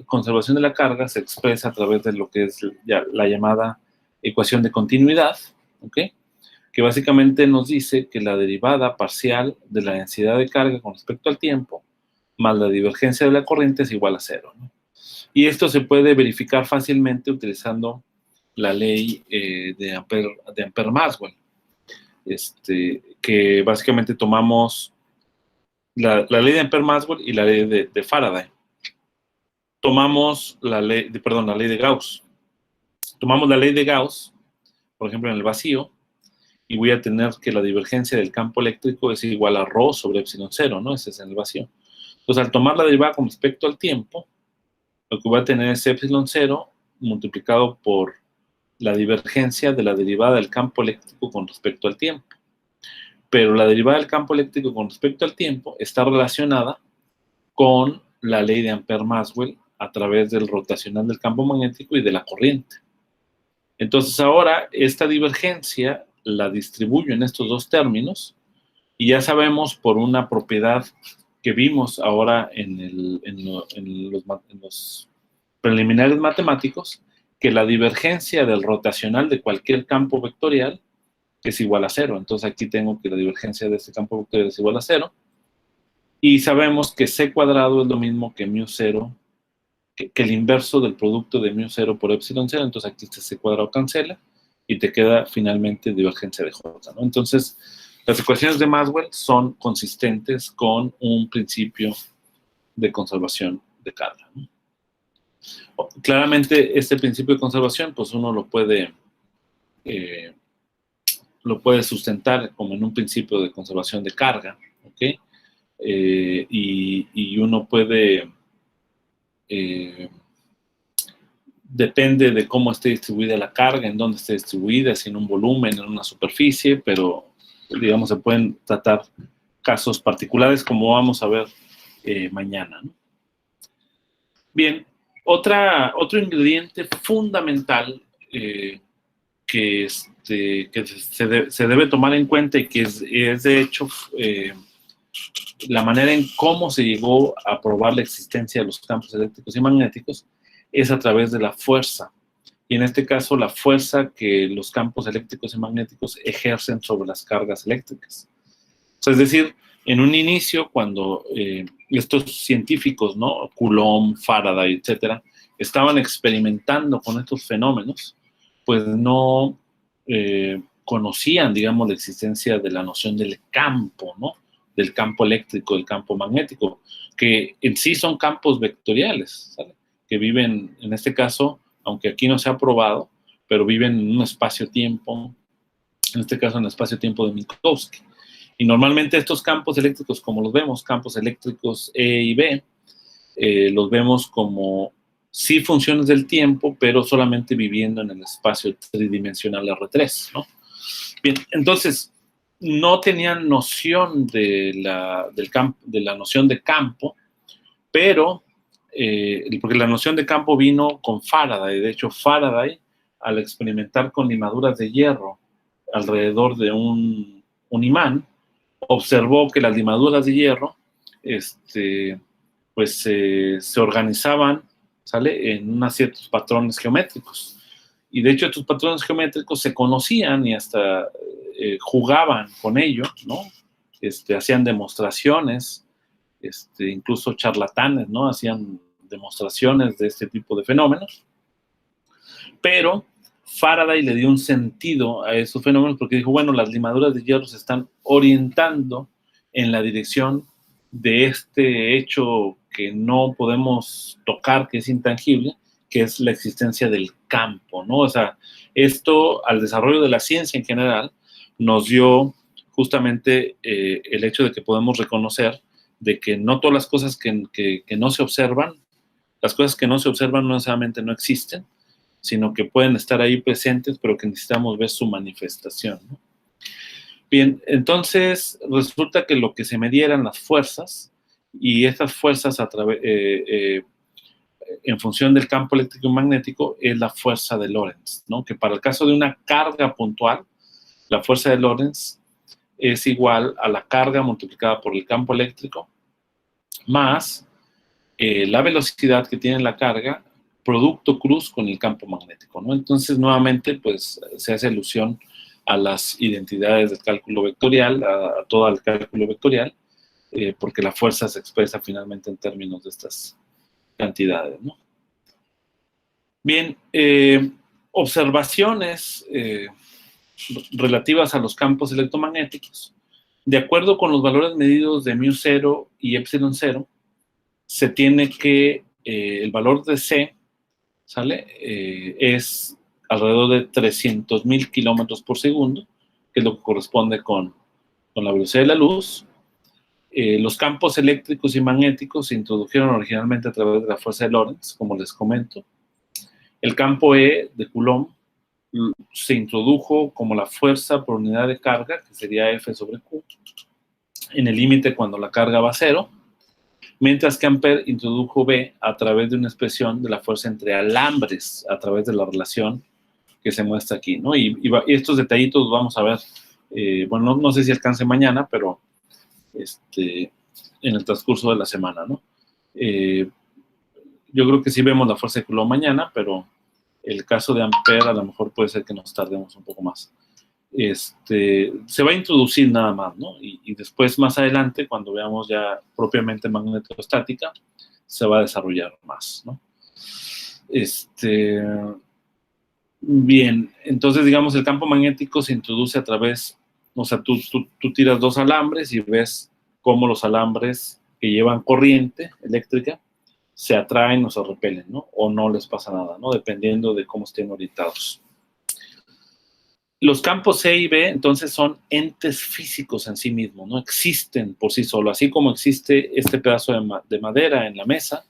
conservación de la carga se expresa a través de lo que es la llamada ecuación de continuidad, ¿ok? Que básicamente nos dice que la derivada parcial de la densidad de carga con respecto al tiempo más la divergencia de la corriente es igual a 0, ¿no? Y esto se puede verificar fácilmente utilizando la ley de Ampère-Maxwell, que básicamente tomamos la ley de Ampère-Maxwell y la ley de Faraday. Tomamos la ley de Gauss. Tomamos la ley de Gauss, por ejemplo, en el vacío, y voy a tener que la divergencia del campo eléctrico es igual a ρ sobre epsilon 0, ¿no? Ese es en el vacío. Entonces, al tomar la derivada con respecto al tiempo, lo que voy a tener es epsilon 0 multiplicado por la divergencia de la derivada del campo eléctrico con respecto al tiempo. Pero la derivada del campo eléctrico con respecto al tiempo está relacionada con la ley de Ampère-Maxwell a través del rotacional del campo magnético y de la corriente. Entonces ahora esta divergencia la distribuyo en estos dos términos y ya sabemos por una propiedad que vimos ahora en los preliminares matemáticos que la divergencia del rotacional de cualquier campo vectorial que es igual a 0. Entonces aquí tengo que la divergencia de este campo vectorial es igual a 0. Y sabemos que C cuadrado es lo mismo que mu 0, que el inverso del producto de mu 0 por epsilon 0. Entonces aquí este C cuadrado cancela y te queda finalmente divergencia de J, ¿no? Entonces, las ecuaciones de Maxwell son consistentes con un principio de conservación de carga, ¿no? Claramente, este principio de conservación, pues uno lo puede sustentar como en un principio de conservación de carga, ¿ok? Y uno puede, depende de cómo esté distribuida la carga, en dónde esté distribuida, si en un volumen, en una superficie, pero digamos se pueden tratar casos particulares como vamos a ver mañana, ¿no? Bien, otro ingrediente fundamental que se debe tomar en cuenta y que es de hecho la manera en cómo se llegó a probar la existencia de los campos eléctricos y magnéticos es a través de la fuerza. Y en este caso, la fuerza que los campos eléctricos y magnéticos ejercen sobre las cargas eléctricas. O sea, es decir, en un inicio, cuando estos científicos, ¿no? Coulomb, Faraday, etcétera, estaban experimentando con estos fenómenos, pues no conocían, digamos, la existencia de la noción del campo, ¿no? Del campo eléctrico, del campo magnético, que en sí son campos vectoriales, ¿sale? Que viven, en este caso, aunque aquí no se ha probado, pero viven en un espacio-tiempo, en este caso en el espacio-tiempo de Minkowski. Y normalmente estos campos eléctricos, como los vemos, campos eléctricos E y B, los vemos como sí funciones del tiempo, pero solamente viviendo en el espacio tridimensional R3, ¿no? Bien, entonces, no tenían noción de la noción de campo, pero, porque la noción de campo vino con Faraday. De hecho, Faraday, al experimentar con limaduras de hierro alrededor de un imán, observó que las limaduras de hierro pues se organizaban, ¿sale?, en unos ciertos patrones geométricos. Y de hecho estos patrones geométricos se conocían y hasta jugaban con ellos, ¿no? Hacían demostraciones, incluso charlatanes, ¿no? Hacían demostraciones de este tipo de fenómenos. Pero Faraday le dio un sentido a esos fenómenos porque dijo, bueno, las limaduras de hierro se están orientando en la dirección de este hecho que no podemos tocar, que es intangible, que es la existencia del campo, ¿no? O sea, esto al desarrollo de la ciencia en general nos dio justamente el hecho de que podemos reconocer de que no todas las cosas que no se observan, las cosas que no se observan no necesariamente no existen, sino que pueden estar ahí presentes, pero que necesitamos ver su manifestación, ¿no? Bien, entonces resulta que lo que se medía eran las fuerzas, y estas fuerzas en función del campo eléctrico y magnético es la fuerza de Lorentz, ¿no? Que para el caso de una carga puntual, la fuerza de Lorentz es igual a la carga multiplicada por el campo eléctrico más la velocidad que tiene la carga producto cruz con el campo magnético, ¿no? Entonces, nuevamente, pues, se hace alusión a las identidades del cálculo vectorial, a todo el cálculo vectorial, porque la fuerza se expresa finalmente en términos de estas cantidades, ¿no? Bien, observaciones relativas a los campos electromagnéticos. De acuerdo con los valores medidos de mu 0 y epsilon 0, se tiene que el valor de C, ¿sale? Es alrededor de 300.000 kilómetros por segundo, que es lo que corresponde con la velocidad de la luz. Los campos eléctricos y magnéticos se introdujeron originalmente a través de la fuerza de Lorentz, como les comento. El campo E de Coulomb se introdujo como la fuerza por unidad de carga, que sería F sobre Q, en el límite cuando la carga va a 0, mientras que Ampère introdujo B a través de una expresión de la fuerza entre alambres, a través de la relación que se muestra aquí, ¿no? Y estos detallitos los vamos a ver, bueno, no sé si alcance mañana, pero en el transcurso de la semana, ¿no? Yo creo que sí vemos la fuerza de Coulomb mañana, pero el caso de Ampère a lo mejor puede ser que nos tardemos un poco más. se va a introducir nada más, ¿no? Y después, más adelante, cuando veamos ya propiamente magnetostática, se va a desarrollar más, ¿no? Bien, entonces, digamos, el campo magnético se introduce a través, o sea, tú tiras 2 alambres y ves cómo los alambres que llevan corriente eléctrica se atraen o se repelen, ¿no? O no les pasa nada, ¿no? Dependiendo de cómo estén orientados. Los campos C y B, entonces, son entes físicos en sí mismos, no existen por sí solos. Así como existe este pedazo de madera en la mesa,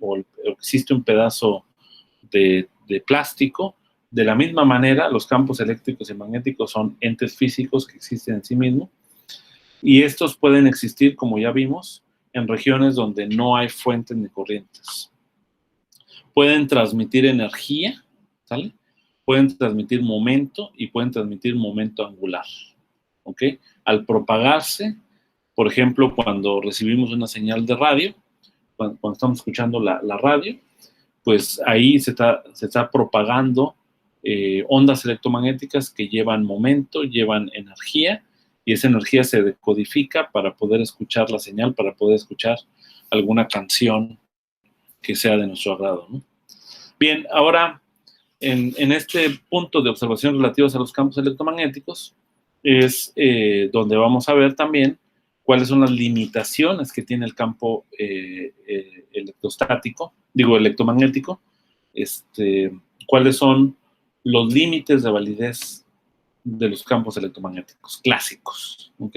o existe un pedazo de plástico, de la misma manera, los campos eléctricos y magnéticos son entes físicos que existen en sí mismos, y estos pueden existir, como ya vimos, en regiones donde no hay fuentes ni corrientes. Pueden transmitir energía, ¿sale? Pueden transmitir momento y pueden transmitir momento angular, ¿ok? Al propagarse, por ejemplo, cuando recibimos una señal de radio, cuando estamos escuchando la radio, pues ahí se está propagando ondas electromagnéticas que llevan momento, llevan energía, y esa energía se decodifica para poder escuchar la señal, para poder escuchar alguna canción que sea de nuestro agrado, ¿no? Bien, ahora, en este punto de observación relativos a los campos electromagnéticos, es donde vamos a ver también cuáles son las limitaciones que tiene el campo electromagnético, cuáles son los límites de validez de los campos electromagnéticos clásicos, ¿ok?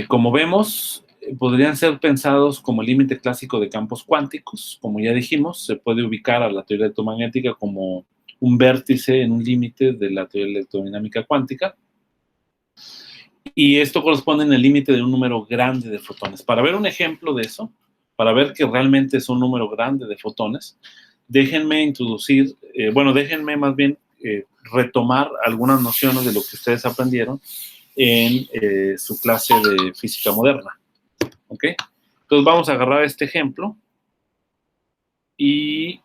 Como vemos, podrían ser pensados como el límite clásico de campos cuánticos. Como ya dijimos, se puede ubicar a la teoría electromagnética como un vértice en un límite de la teoría electrodinámica cuántica. Y esto corresponde en el límite de un número grande de fotones. Para ver un ejemplo de eso, para ver que realmente es un número grande de fotones, déjenme más bien retomar algunas nociones de lo que ustedes aprendieron en su clase de física moderna. ¿Ok? Entonces vamos a agarrar este ejemplo y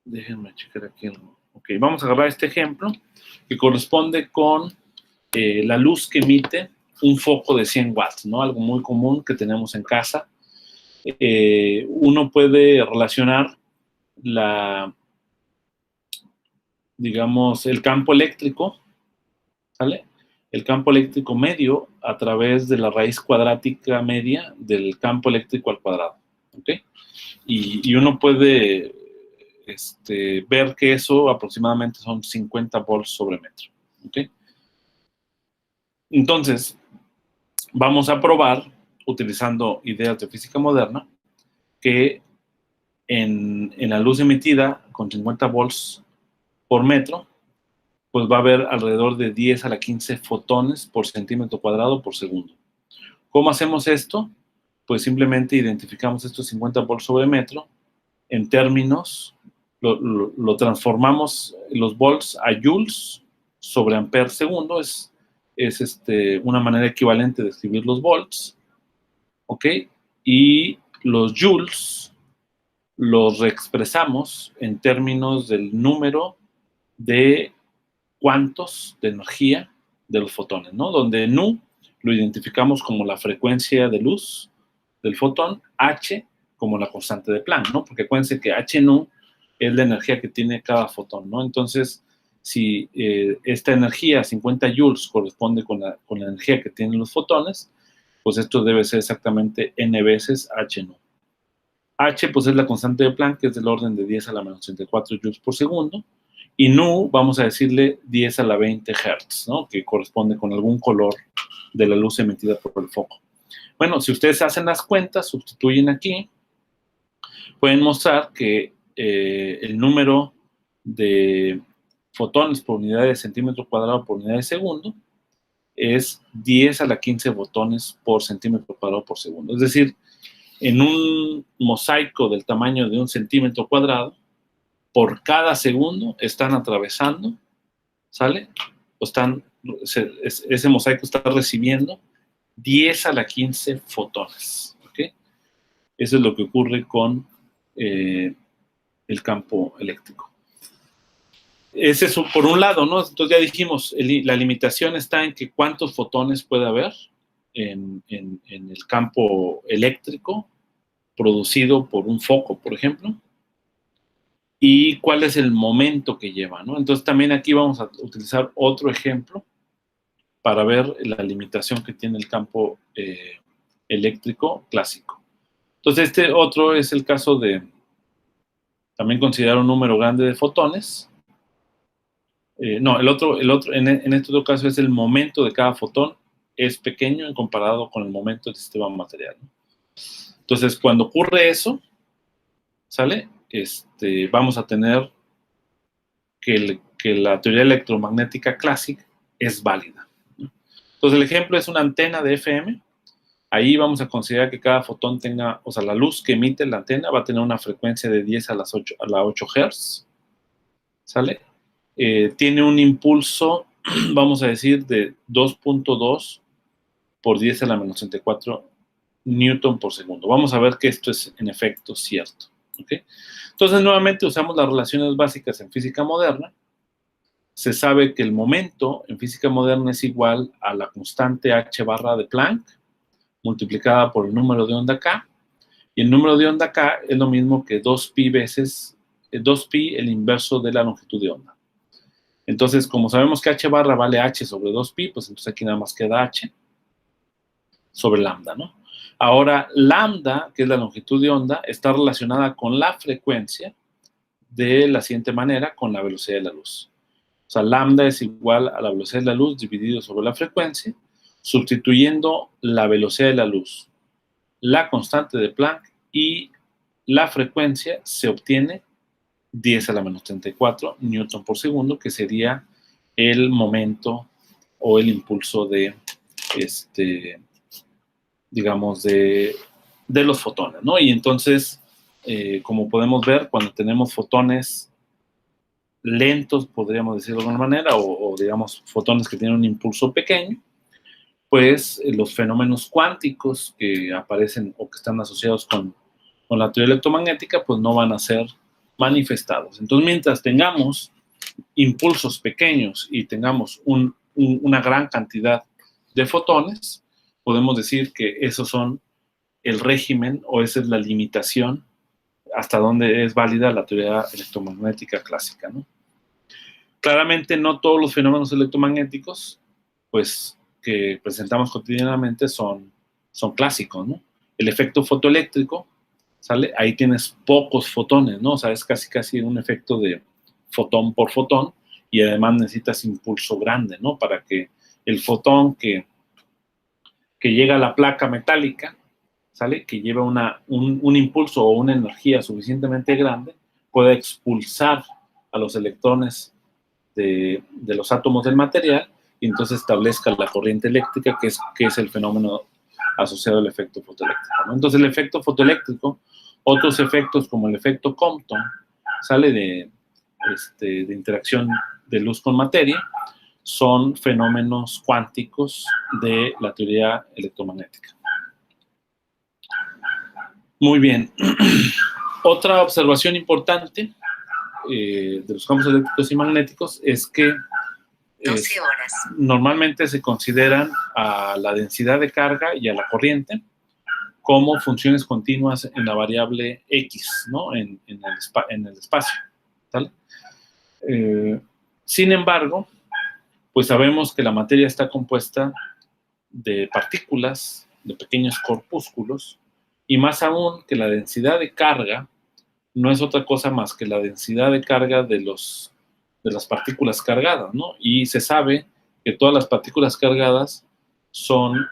déjenme checar aquí algo. Ok, vamos a agarrar este ejemplo que corresponde con la luz que emite un foco de 100 watts, ¿no? Algo muy común que tenemos en casa. Uno puede relacionar digamos, el campo eléctrico, ¿sale? El campo eléctrico medio a través de la raíz cuadrática media del campo eléctrico al cuadrado, ¿ok? Y uno puede ver que eso aproximadamente son 50 volts sobre metro, ¿ok? Entonces, vamos a probar, utilizando ideas de física moderna, que en la luz emitida con 50 volts por metro, pues va a haber alrededor de 10 a la 15 fotones por centímetro cuadrado por segundo. ¿Cómo hacemos esto? Pues simplemente identificamos estos 50 volts sobre metro en términos, lo transformamos los volts a joules sobre ampere segundo, es una manera equivalente de escribir los volts, ¿ok? Y los joules los reexpresamos en términos del número de cuantos de energía de los fotones, ¿no? Donde nu lo identificamos como la frecuencia de luz del fotón, h como la constante de Planck, ¿no? Porque acuérdense que h nu es la energía que tiene cada fotón, ¿no? Entonces, si esta energía, 50 joules, corresponde con la energía que tienen los fotones, pues esto debe ser exactamente n veces h nu. H, pues, es la constante de Planck, que es del orden de 10 a la menos 34 joules por segundo, y nu, vamos a decirle 10 a la 20 Hz, ¿no? Que corresponde con algún color de la luz emitida por el foco. Bueno, si ustedes hacen las cuentas, sustituyen aquí, pueden mostrar que el número de fotones por unidad de centímetro cuadrado por unidad de segundo es 10 a la 15 fotones por centímetro cuadrado por segundo. Es decir, en un mosaico del tamaño de un centímetro cuadrado, por cada segundo están atravesando, ¿sale? Ese mosaico está recibiendo 10 a la 15 fotones, ¿ok? Eso es lo que ocurre con el campo eléctrico. ese es por un lado, ¿no? Entonces ya dijimos, la limitación está en que cuántos fotones puede haber en el campo eléctrico producido por un foco, por ejemplo, y cuál es el momento que lleva, ¿no? Entonces también aquí vamos a utilizar otro ejemplo para ver la limitación que tiene el campo eléctrico clásico. Entonces este otro es el caso de también considerar un número grande de fotones. No, el otro en este otro caso es el momento de cada fotón es pequeño en comparado con el momento del sistema material, ¿no? Entonces, cuando ocurre eso, ¿sale? Vamos a tener que la teoría electromagnética clásica es válida, ¿no? Entonces, el ejemplo es una antena de FM. Ahí vamos a considerar que cada fotón tenga, o sea, la luz que emite la antena va a tener una frecuencia de 10 a la 8 Hz, ¿sale? Tiene un impulso, vamos a decir, de 2.2 por 10 a la menos 34 Newton por segundo. Vamos a ver que esto es en efecto cierto, ¿ok? Entonces, nuevamente usamos las relaciones básicas en física moderna. Se sabe que el momento en física moderna es igual a la constante h barra de Planck multiplicada por el número de onda k, y el número de onda k es lo mismo que 2pi veces 2pi el inverso de la longitud de onda. Entonces, como sabemos que h barra vale h sobre 2pi, pues entonces aquí nada más queda h sobre lambda, ¿no? Ahora, lambda, que es la longitud de onda, está relacionada con la frecuencia de la siguiente manera, con la velocidad de la luz. O sea, lambda es igual a la velocidad de la luz dividido sobre la frecuencia, sustituyendo la velocidad de la luz, la constante de Planck y la frecuencia, se obtiene 10 a la menos 34 Newton por segundo, que sería el momento o el impulso de, digamos, de los fotones, ¿no? Y entonces, como podemos ver, cuando tenemos fotones lentos, podríamos decirlo de alguna manera, o digamos, fotones que tienen un impulso pequeño, pues los fenómenos cuánticos que aparecen o que están asociados con la teoría electromagnética, pues no van a ser manifestados. Entonces, mientras tengamos impulsos pequeños y tengamos una gran cantidad de fotones, podemos decir que esos son el régimen o esa es la limitación hasta donde es válida la teoría electromagnética clásica, ¿no? Claramente no todos los fenómenos electromagnéticos, pues, que presentamos cotidianamente son clásicos, ¿no? El efecto fotoeléctrico, ¿sale? Ahí tienes pocos fotones, ¿no? O sea, es casi un efecto de fotón por fotón y además necesitas impulso grande, ¿no? Para que el fotón que llega a la placa metálica, ¿sale? Que lleva un impulso o una energía suficientemente grande, pueda expulsar a los electrones de los átomos del material y entonces establezca la corriente eléctrica, que es el fenómeno asociado al efecto fotoeléctrico, ¿no? Entonces, el efecto fotoeléctrico, otros efectos como el efecto Compton, sale de interacción de luz con materia, son fenómenos cuánticos de la teoría electromagnética. Muy bien. Otra observación importante de los campos eléctricos y magnéticos es que 12 horas. Normalmente se consideran a la densidad de carga y a la corriente como funciones continuas en la variable X, ¿no? En el espacio, ¿tal? Sin embargo, pues sabemos que la materia está compuesta de partículas, de pequeños corpúsculos, y más aún que la densidad de carga no es otra cosa más que la densidad de carga de las partículas cargadas, ¿no? Y se sabe que todas las partículas cargadas son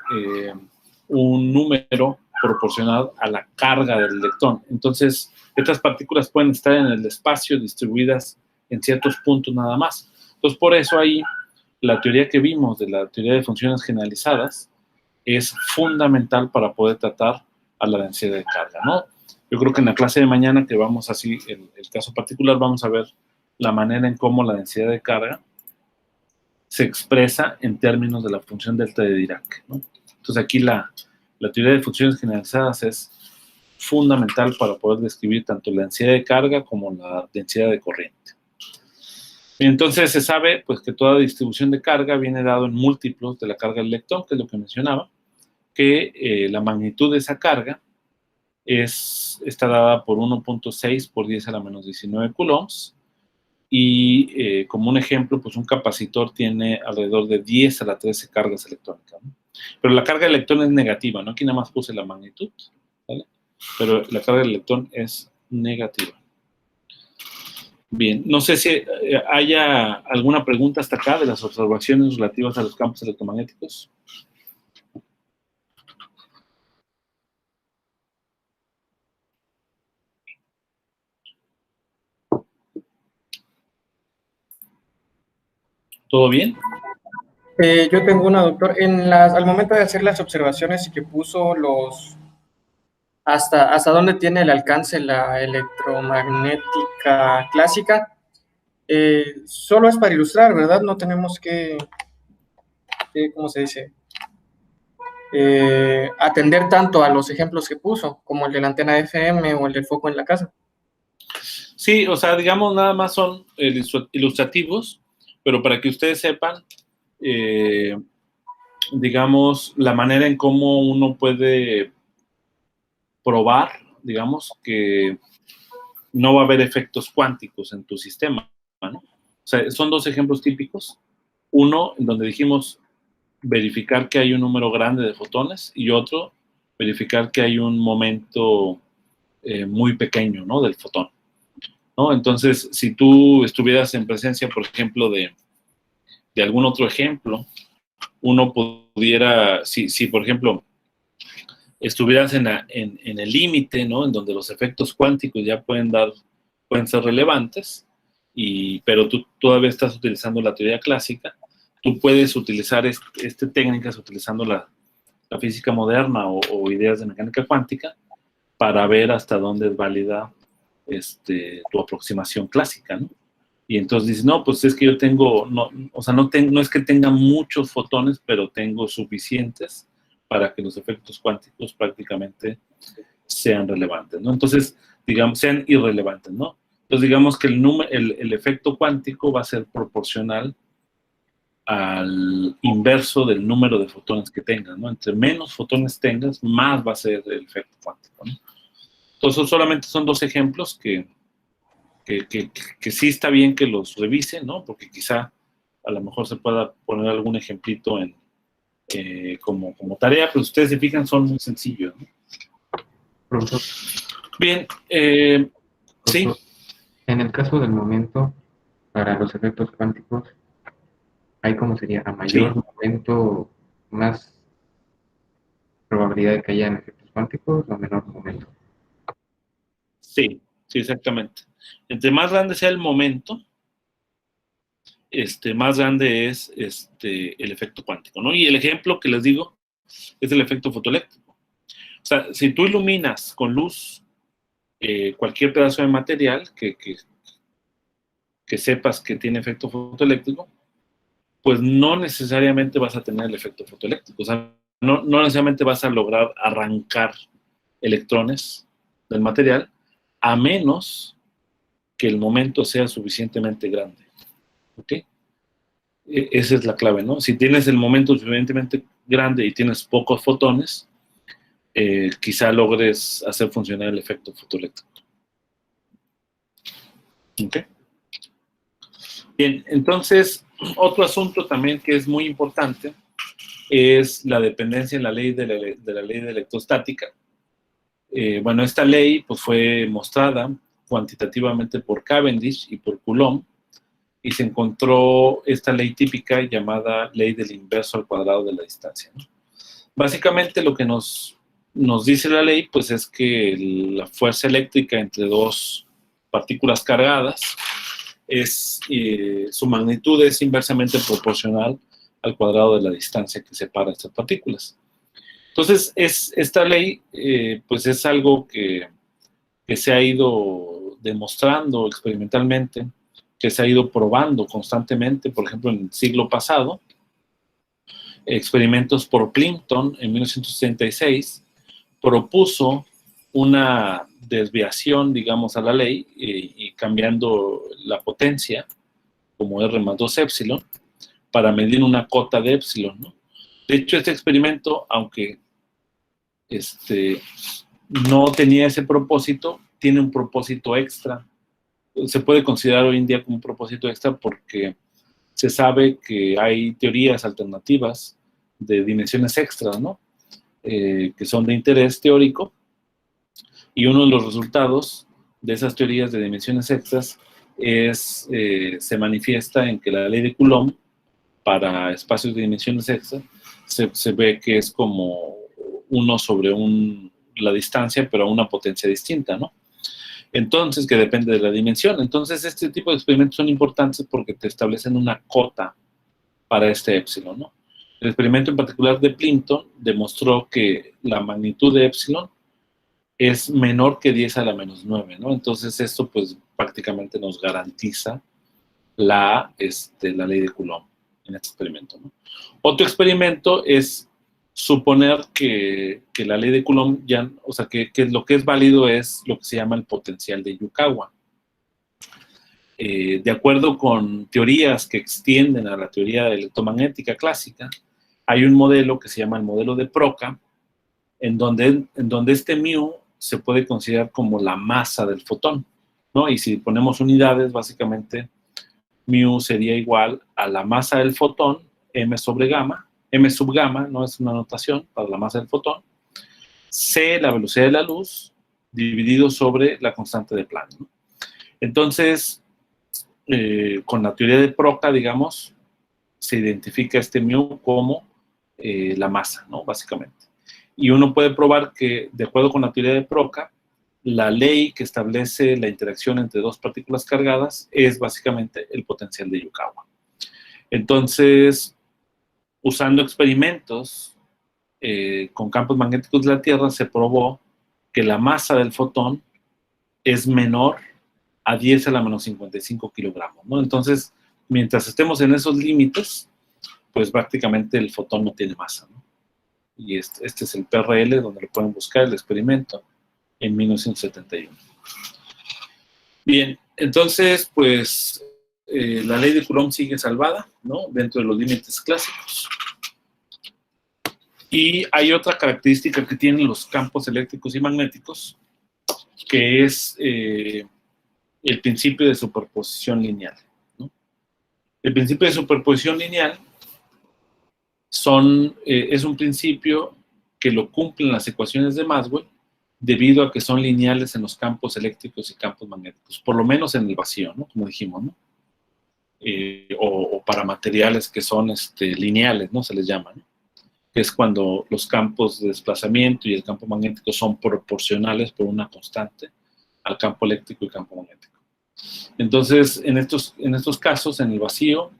un número proporcional a la carga del electrón. Entonces, estas partículas pueden estar en el espacio distribuidas en ciertos puntos nada más. Entonces, por eso ahí la teoría que vimos de la teoría de funciones generalizadas es fundamental para poder tratar a la densidad de carga, ¿no? Yo creo que en la clase de mañana, que vamos así, el caso particular, vamos a ver la manera en cómo la densidad de carga se expresa en términos de la función delta de Dirac, ¿no? Entonces aquí la teoría de funciones generalizadas es fundamental para poder describir tanto la densidad de carga como la densidad de corriente. Entonces se sabe pues, que toda distribución de carga viene dado en múltiplos de la carga del electrón, que es lo que mencionaba, que la magnitud de esa carga está dada por 1.6 por 10 a la menos 19 coulombs, y como un ejemplo, pues un capacitor tiene alrededor de 10 a la 13 cargas electrónicas, ¿no? Pero la carga del electrón es negativa, ¿no? Aquí nada más puse la magnitud, ¿vale? Pero la carga del electrón es negativa. Bien, no sé si haya alguna pregunta hasta acá de las observaciones relativas a los campos electromagnéticos. ¿Todo bien? Yo tengo una, doctor. Al momento de hacer las observaciones y que puso hasta dónde tiene el alcance la electromagnética clásica, solo es para ilustrar, ¿verdad? No tenemos ¿cómo se dice? Atender tanto a los ejemplos que puso, como el de la antena FM o el del foco en la casa. Sí, o sea, digamos, nada más son ilustrativos, pero para que ustedes sepan, digamos, la manera en cómo uno puede probar, digamos, que no va a haber efectos cuánticos en tu sistema, ¿no? O sea, son dos ejemplos típicos. Uno, en donde dijimos verificar que hay un número grande de fotones, y otro, verificar que hay un momento muy pequeño, ¿no? Del fotón, ¿no? Entonces, si tú estuvieras en presencia, por ejemplo, de algún otro ejemplo, uno pudiera, si por ejemplo, estuvieras en el límite, ¿no? En donde los efectos cuánticos ya pueden ser relevantes, pero tú todavía estás utilizando la teoría clásica, tú puedes utilizar técnicas utilizando la física moderna o ideas de mecánica cuántica para ver hasta dónde es válida tu aproximación clásica, ¿no? Y entonces dices, no, pues es que yo tengo, no, o sea, no es que tenga muchos fotones, pero tengo suficientes para que los efectos cuánticos prácticamente sean relevantes, ¿no? Entonces, digamos, sean irrelevantes, ¿no? Entonces, digamos que el efecto cuántico va a ser proporcional al inverso del número de fotones que tengas, ¿no? Entre menos fotones tengas, más va a ser el efecto cuántico, ¿no? Entonces, solamente son dos ejemplos que sí está bien que los revisen, ¿no? Porque quizá a lo mejor se pueda poner algún ejemplito como tarea, pero ustedes se fijan, son muy sencillos, ¿no? Profesor, Bien, sí. En el caso del momento, para los efectos cuánticos, ¿hay cómo sería? A mayor momento, más probabilidad de que hayan efectos cuánticos o menor momento. Sí, exactamente. Entre más grande sea el momento, más grande es el efecto cuántico, ¿no? Y el ejemplo que les digo es el efecto fotoeléctrico. O sea, si tú iluminas con luz cualquier pedazo de material que sepas que tiene efecto fotoeléctrico, pues no necesariamente vas a tener el efecto fotoeléctrico. O sea, no necesariamente vas a lograr arrancar electrones del material, a menos que el momento sea suficientemente grande. ¿Ok? Esa es la clave, ¿no? Si tienes el momento suficientemente grande y tienes pocos fotones, quizá logres hacer funcionar el efecto fotoeléctrico. ¿Ok? Bien, entonces, otro asunto también que es muy importante es la dependencia en la ley de la ley de electrostática. Bueno, esta ley pues, fue mostrada cuantitativamente por Cavendish y por Coulomb, y se encontró esta ley típica llamada ley del inverso al cuadrado de la distancia, ¿no? Básicamente lo que nos dice la ley pues es que la fuerza eléctrica entre dos partículas cargadas su magnitud es inversamente proporcional al cuadrado de la distancia que separa estas partículas. Entonces, esta ley pues es algo que se ha ido demostrando experimentalmente, que se ha ido probando constantemente. Por ejemplo, en el siglo pasado, experimentos por Plimpton en 1966 propuso una desviación, digamos, a la ley y cambiando la potencia como R más 2 épsilon para medir una cota de épsilon, ¿no? De hecho, este experimento, aunque no tenía ese propósito, tiene un propósito extra. Se puede considerar hoy en día como un propósito extra porque se sabe que hay teorías alternativas de dimensiones extras, ¿no? Que son de interés teórico, y uno de los resultados de esas teorías de dimensiones extras se manifiesta en que la ley de Coulomb para espacios de dimensiones extras se ve que es como 1 sobre la distancia, pero a una potencia distinta, ¿no? Entonces, que depende de la dimensión. Entonces, este tipo de experimentos son importantes porque te establecen una cota para este épsilon, ¿no? El experimento en particular de Plimpton demostró que la magnitud de épsilon es menor que 10 a la menos 9, ¿no? Entonces, esto pues prácticamente nos garantiza la ley de Coulomb en este experimento, ¿no? Otro experimento es suponer que la ley de Coulomb ya, o sea, que lo que es válido es lo que se llama el potencial de Yukawa. De acuerdo con teorías que extienden a la teoría electromagnética clásica, hay un modelo que se llama el modelo de Procca, en donde este mu se puede considerar como la masa del fotón, ¿no? Y si ponemos unidades, básicamente mu sería igual a la masa del fotón, m sobre gamma, m sub gamma, no es una notación para la masa del fotón, c, la velocidad de la luz, dividido sobre la constante de Planck, ¿no? Entonces, con la teoría de Procca, digamos, se identifica este mu como la masa, ¿no? Básicamente. Y uno puede probar que, de acuerdo con la teoría de Procca, la ley que establece la interacción entre dos partículas cargadas es básicamente el potencial de Yukawa. Entonces, usando experimentos con campos magnéticos de la Tierra, se probó que la masa del fotón es menor a 10 a la menos 55 kilogramos, ¿no? Entonces, mientras estemos en esos límites, pues prácticamente el fotón no tiene masa, ¿no? Y este es el PRL, donde lo pueden buscar, el experimento, en 1971. Bien, entonces, pues, la ley de Coulomb sigue salvada, ¿no? Dentro de los límites clásicos. Y hay otra característica que tienen los campos eléctricos y magnéticos, que es el principio de superposición lineal, ¿no? El principio de superposición lineal es un principio que lo cumplen las ecuaciones de Maxwell debido a que son lineales en los campos eléctricos y campos magnéticos, por lo menos en el vacío, ¿no? Como dijimos, ¿no? O para materiales que son lineales, ¿no? Se les llama, ¿no? Que es cuando los campos de desplazamiento y el campo magnético son proporcionales por una constante al campo eléctrico y campo magnético. Entonces, en estos casos, en el vacío,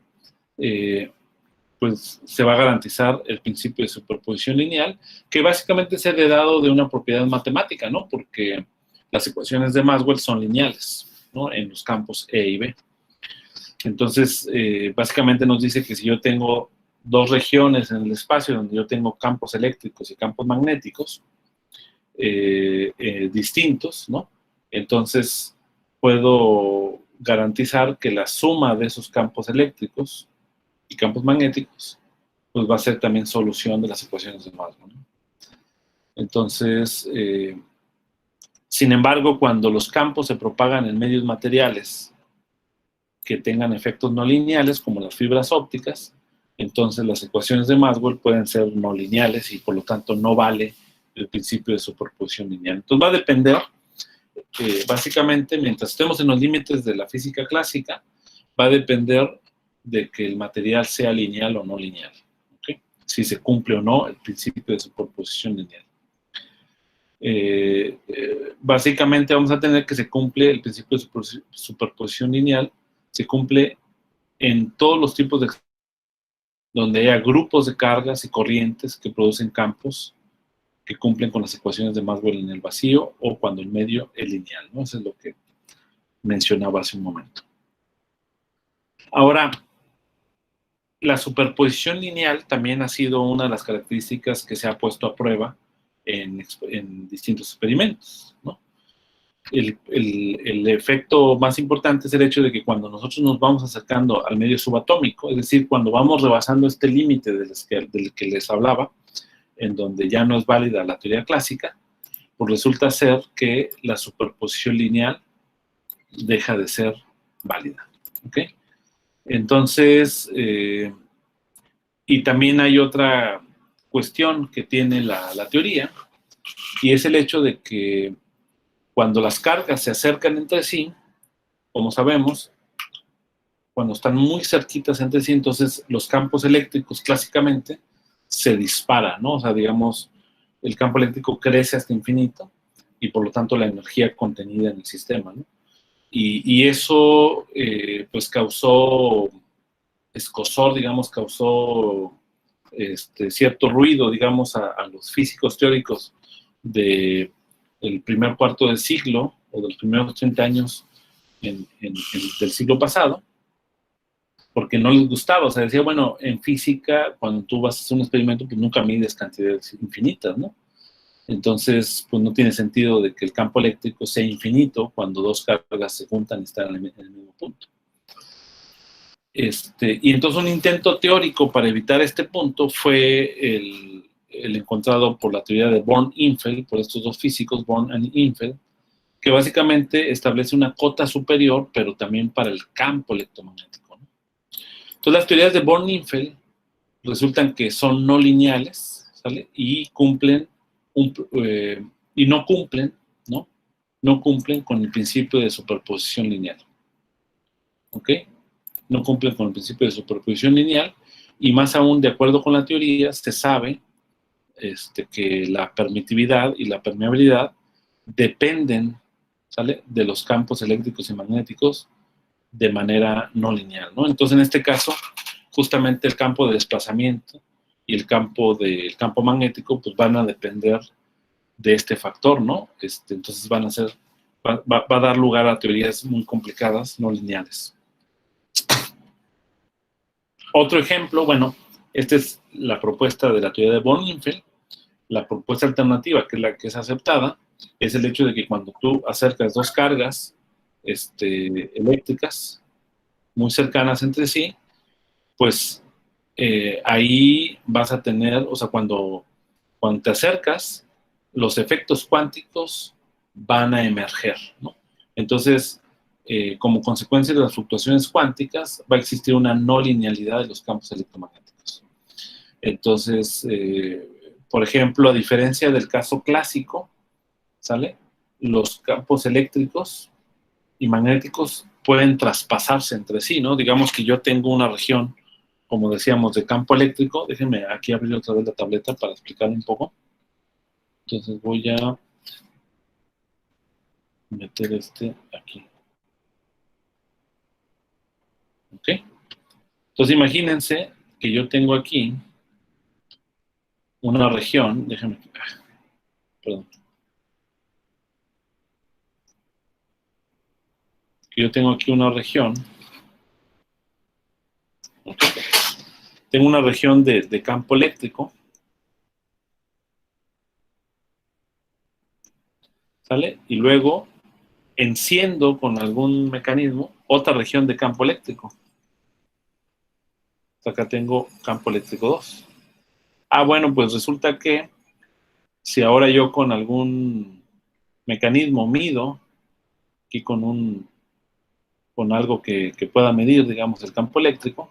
pues se va a garantizar el principio de superposición lineal, que básicamente es heredado de una propiedad matemática, ¿no? Porque las ecuaciones de Maxwell son lineales, ¿no? En los campos E y B. Entonces, básicamente nos dice que si yo tengo dos regiones en el espacio donde yo tengo campos eléctricos y campos magnéticos distintos, ¿no? Entonces, puedo garantizar que la suma de esos campos eléctricos y campos magnéticos, pues va a ser también solución de las ecuaciones de Maxwell, ¿no? Entonces, sin embargo, cuando los campos se propagan en medios materiales que tengan efectos no lineales, como las fibras ópticas, entonces las ecuaciones de Maxwell pueden ser no lineales y por lo tanto no vale el principio de superposición lineal. Entonces va a depender, básicamente, mientras estemos en los límites de la física clásica, va a depender de que el material sea lineal o no lineal, ¿okay? Si se cumple o no el principio de superposición lineal. Básicamente vamos a tener que se cumple el principio de superposición lineal, se cumple en todos los tipos de donde haya grupos de cargas y corrientes que producen campos que cumplen con las ecuaciones de Maxwell en el vacío o cuando el medio es lineal, ¿no? Eso es lo que mencionaba hace un momento. Ahora, la superposición lineal también ha sido una de las características que se ha puesto a prueba en distintos experimentos, ¿no? el efecto más importante es el hecho de que cuando nosotros nos vamos acercando al medio subatómico, es decir, cuando vamos rebasando este límite del que les hablaba, en donde ya no es válida la teoría clásica, pues resulta ser que la superposición lineal deja de ser válida. ¿Ok? Entonces, y también hay otra cuestión que tiene la teoría, y es el hecho de que cuando las cargas se acercan entre sí, como sabemos, cuando están muy cerquitas entre sí, entonces los campos eléctricos clásicamente se disparan, ¿no? O sea, digamos, el campo eléctrico crece hasta infinito y por lo tanto la energía contenida en el sistema, ¿no? Y eso, pues, causó escozor, digamos, causó cierto ruido, digamos, a los físicos teóricos del primer cuarto del siglo o de los primeros 30 años del siglo pasado, porque no les gustaba. O sea, decía, bueno, en física, cuando tú vas a hacer un experimento, pues nunca mides cantidades infinitas, ¿no? Entonces, pues no tiene sentido de que el campo eléctrico sea infinito cuando dos cargas se juntan y están en el mismo punto. Y entonces un intento teórico para evitar este punto fue el encontrado por la teoría de Born-Infeld, por estos dos físicos, Born y Infeld, que básicamente establece una cota superior, pero también para el campo electromagnético, ¿no? Entonces las teorías de Born-Infeld resultan que son no lineales, ¿sale? Y cumplen, y no cumplen, ¿no? No cumplen con el principio de superposición lineal. ¿Ok? No cumplen con el principio de superposición lineal, y más aún, de acuerdo con la teoría, se sabe que la permitividad y la permeabilidad dependen, ¿sale?, de los campos eléctricos y magnéticos de manera no lineal, ¿no? Entonces, en este caso, justamente el campo de desplazamiento y el campo magnético, pues van a depender de este factor, ¿no? Entonces va a dar lugar a teorías muy complicadas, no lineales. Otro ejemplo, bueno, esta es la propuesta de la teoría de Born-Infeld. La propuesta alternativa, que es la que es aceptada, es el hecho de que cuando tú acercas dos cargas eléctricas muy cercanas entre sí, pues ahí vas a tener, o sea, cuando te acercas, los efectos cuánticos van a emerger, ¿no? Entonces, como consecuencia de las fluctuaciones cuánticas, va a existir una no linealidad de los campos electromagnéticos. Entonces, por ejemplo, a diferencia del caso clásico, ¿sale?, los campos eléctricos y magnéticos pueden traspasarse entre sí, ¿no? Digamos que yo tengo una región, como decíamos, de campo eléctrico. Déjenme aquí abrir otra vez la tableta para explicar un poco. Entonces voy a meter aquí. ¿Ok? Entonces imagínense que yo tengo aquí una región, déjenme, perdón. Que yo tengo aquí una región. ¿Okay? Tengo una región de campo eléctrico, ¿sale? Y luego enciendo con algún mecanismo otra región de campo eléctrico. Acá tengo campo eléctrico 2. Bueno, pues resulta que si ahora yo con algún mecanismo mido, aquí con algo que pueda medir, digamos, el campo eléctrico,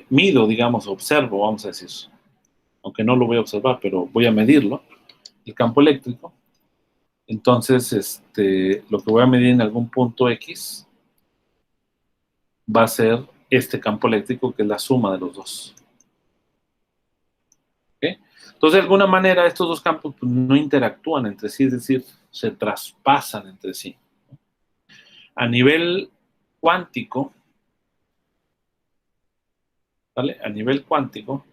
mido, digamos, observo, vamos a decir, aunque no lo voy a observar, pero voy a medirlo, el campo eléctrico. Entonces, lo que voy a medir en algún punto X va a ser este campo eléctrico, que es la suma de los dos. ¿Okay? Entonces, de alguna manera, estos dos campos pues, no interactúan entre sí, es decir, se traspasan entre sí. A nivel cuántico, ¿vale? A nivel cuántico,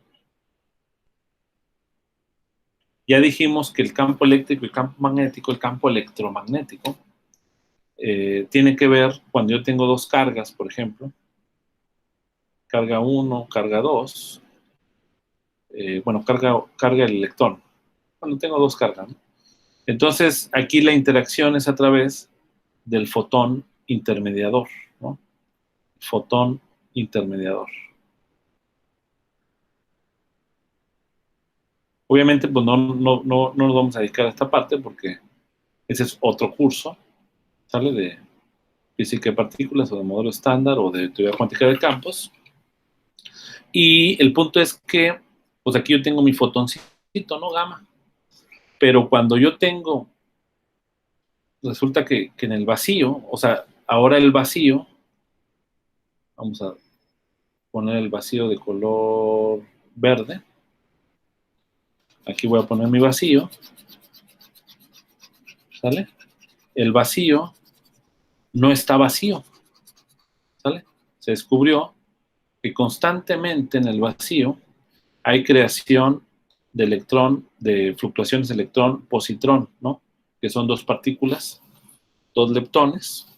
ya dijimos que el campo eléctrico y el campo magnético, el campo electromagnético, tiene que ver cuando yo tengo dos cargas, por ejemplo, carga 1, carga 2, bueno, carga el electrón. Cuando tengo dos cargas, ¿no? Entonces, aquí la interacción es a través del fotón intermediador, ¿no? Fotón intermediador. Obviamente, pues no nos vamos a dedicar a esta parte porque ese es otro curso, ¿sale? De física de partículas o de modelo estándar o de teoría cuántica de campos. Y el punto es que, pues aquí yo tengo mi fotoncito, ¿no? Gamma. Pero cuando yo tengo, resulta que en el vacío, o sea, ahora el vacío, vamos a poner el vacío de color verde. Aquí voy a poner mi vacío, ¿sale? El vacío no está vacío, ¿sale? Se descubrió que constantemente en el vacío hay creación de electrón, de fluctuaciones de electrón-positrón, ¿no? Que son dos partículas, dos leptones.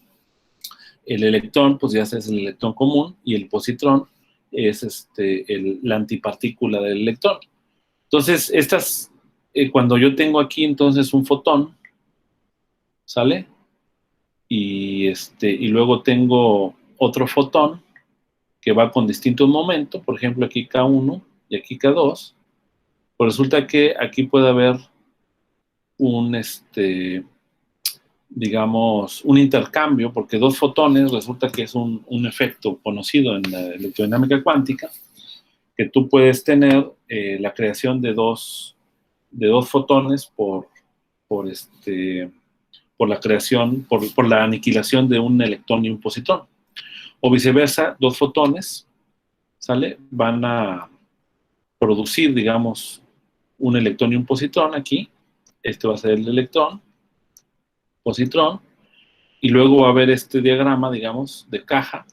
El electrón, pues ya es el electrón común, y el positrón es la antipartícula del electrón. Entonces, cuando yo tengo aquí entonces un fotón, ¿sale? Y luego tengo otro fotón que va con distintos momentos, por ejemplo, aquí K1 y aquí K2, pues resulta que aquí puede haber digamos, un intercambio, porque dos fotones resulta que es un efecto conocido en la electrodinámica cuántica, que tú puedes tener la creación de dos fotones por la creación, por la aniquilación de un electrón y un positrón. O viceversa, dos fotones, ¿sale? Van a producir, digamos, un electrón y un positrón aquí. Este va a ser el electrón, positrón, y luego va a haber este diagrama, digamos, de caja,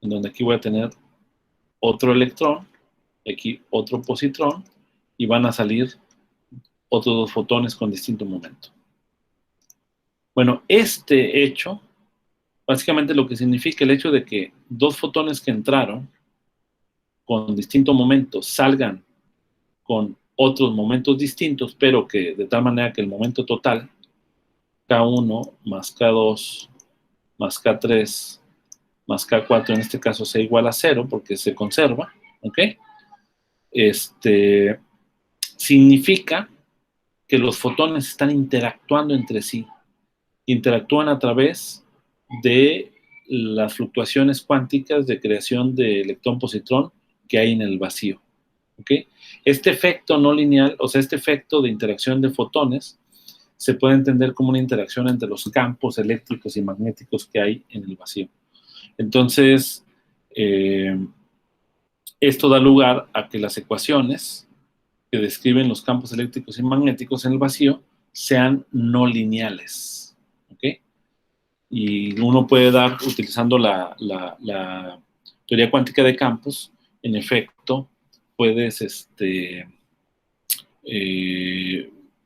en donde aquí voy a tener otro electrón, aquí otro positrón, y van a salir otros dos fotones con distinto momento. Bueno, este hecho, básicamente lo que significa el hecho de que dos fotones que entraron con distinto momento salgan con otros momentos distintos, pero que de tal manera que el momento total, K1 más K2 más K3 más K4 en este caso sea igual a 0 porque se conserva, ¿ok? Significa que los fotones están interactuando entre sí, interactúan a través de las fluctuaciones cuánticas de creación de electrón-positrón que hay en el vacío, ¿ok? Este efecto no lineal, o sea, este efecto de interacción de fotones se puede entender como una interacción entre los campos eléctricos y magnéticos que hay en el vacío. Entonces, esto da lugar a que las ecuaciones que describen los campos eléctricos y magnéticos en el vacío sean no lineales, ¿ok? Y uno puede dar, utilizando la teoría cuántica de campos, en efecto, puedes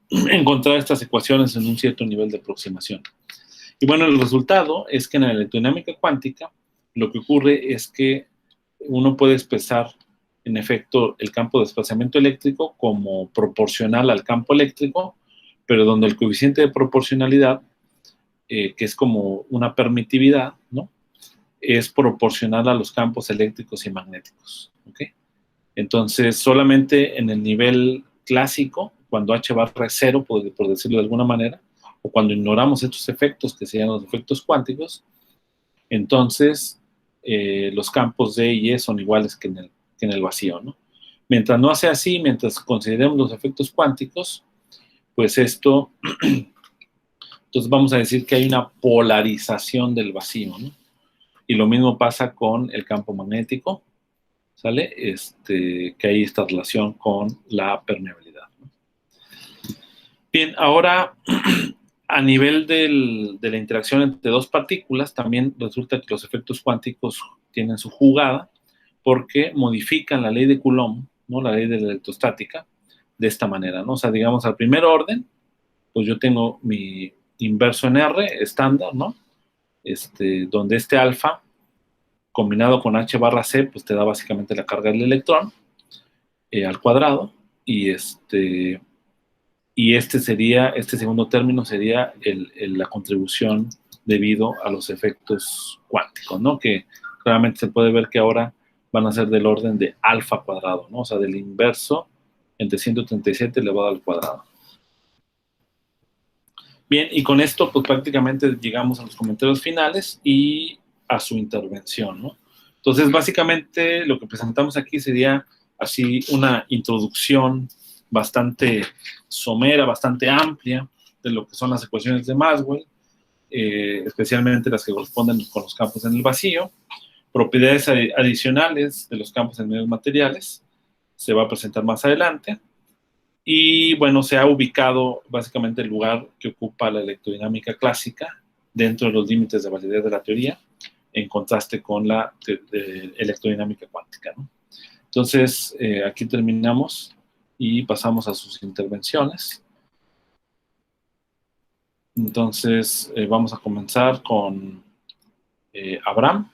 encontrar estas ecuaciones en un cierto nivel de aproximación. Y bueno, el resultado es que en la electrodinámica cuántica lo que ocurre es que uno puede expresar en efecto el campo de desplazamiento eléctrico como proporcional al campo eléctrico, pero donde el coeficiente de proporcionalidad, que es como una permitividad, ¿no? Es proporcional a los campos eléctricos y magnéticos, ¿ok? Entonces, solamente en el nivel clásico, cuando H barra es 0, por decirlo de alguna manera, o cuando ignoramos estos efectos que se llaman los efectos cuánticos, entonces los campos D y E son iguales que en el vacío, ¿no? Mientras no sea así, mientras consideremos los efectos cuánticos, pues esto, entonces vamos a decir que hay una polarización del vacío, ¿no? Y lo mismo pasa con el campo magnético, ¿sale? Que hay esta relación con la permeabilidad, ¿no? Bien, ahora a nivel de la interacción entre dos partículas, también resulta que los efectos cuánticos tienen su jugada porque modifican la ley de Coulomb, ¿no? La ley de la electrostática, de esta manera, ¿no? O sea, digamos, al primer orden, pues yo tengo mi inverso en R, estándar, ¿no? Donde este alfa, combinado con H barra C, pues te da básicamente la carga del electrón al cuadrado, y y este segundo término sería la contribución debido a los efectos cuánticos, ¿no? Que claramente se puede ver que ahora van a ser del orden de alfa cuadrado, ¿no? O sea, del inverso entre 137 elevado al cuadrado. Bien, y con esto pues prácticamente llegamos a los comentarios finales y a su intervención, ¿no? Entonces, básicamente lo que presentamos aquí sería así una introducción bastante somera, bastante amplia de lo que son las ecuaciones de Maxwell, especialmente las que corresponden con los campos en el vacío, propiedades adicionales de los campos en medios materiales, se va a presentar más adelante, y bueno, se ha ubicado básicamente el lugar que ocupa la electrodinámica clásica dentro de los límites de validez de la teoría, en contraste con la electrodinámica cuántica, ¿no? Entonces, aquí terminamos y pasamos a sus intervenciones. Entonces, vamos a comenzar con Abraham.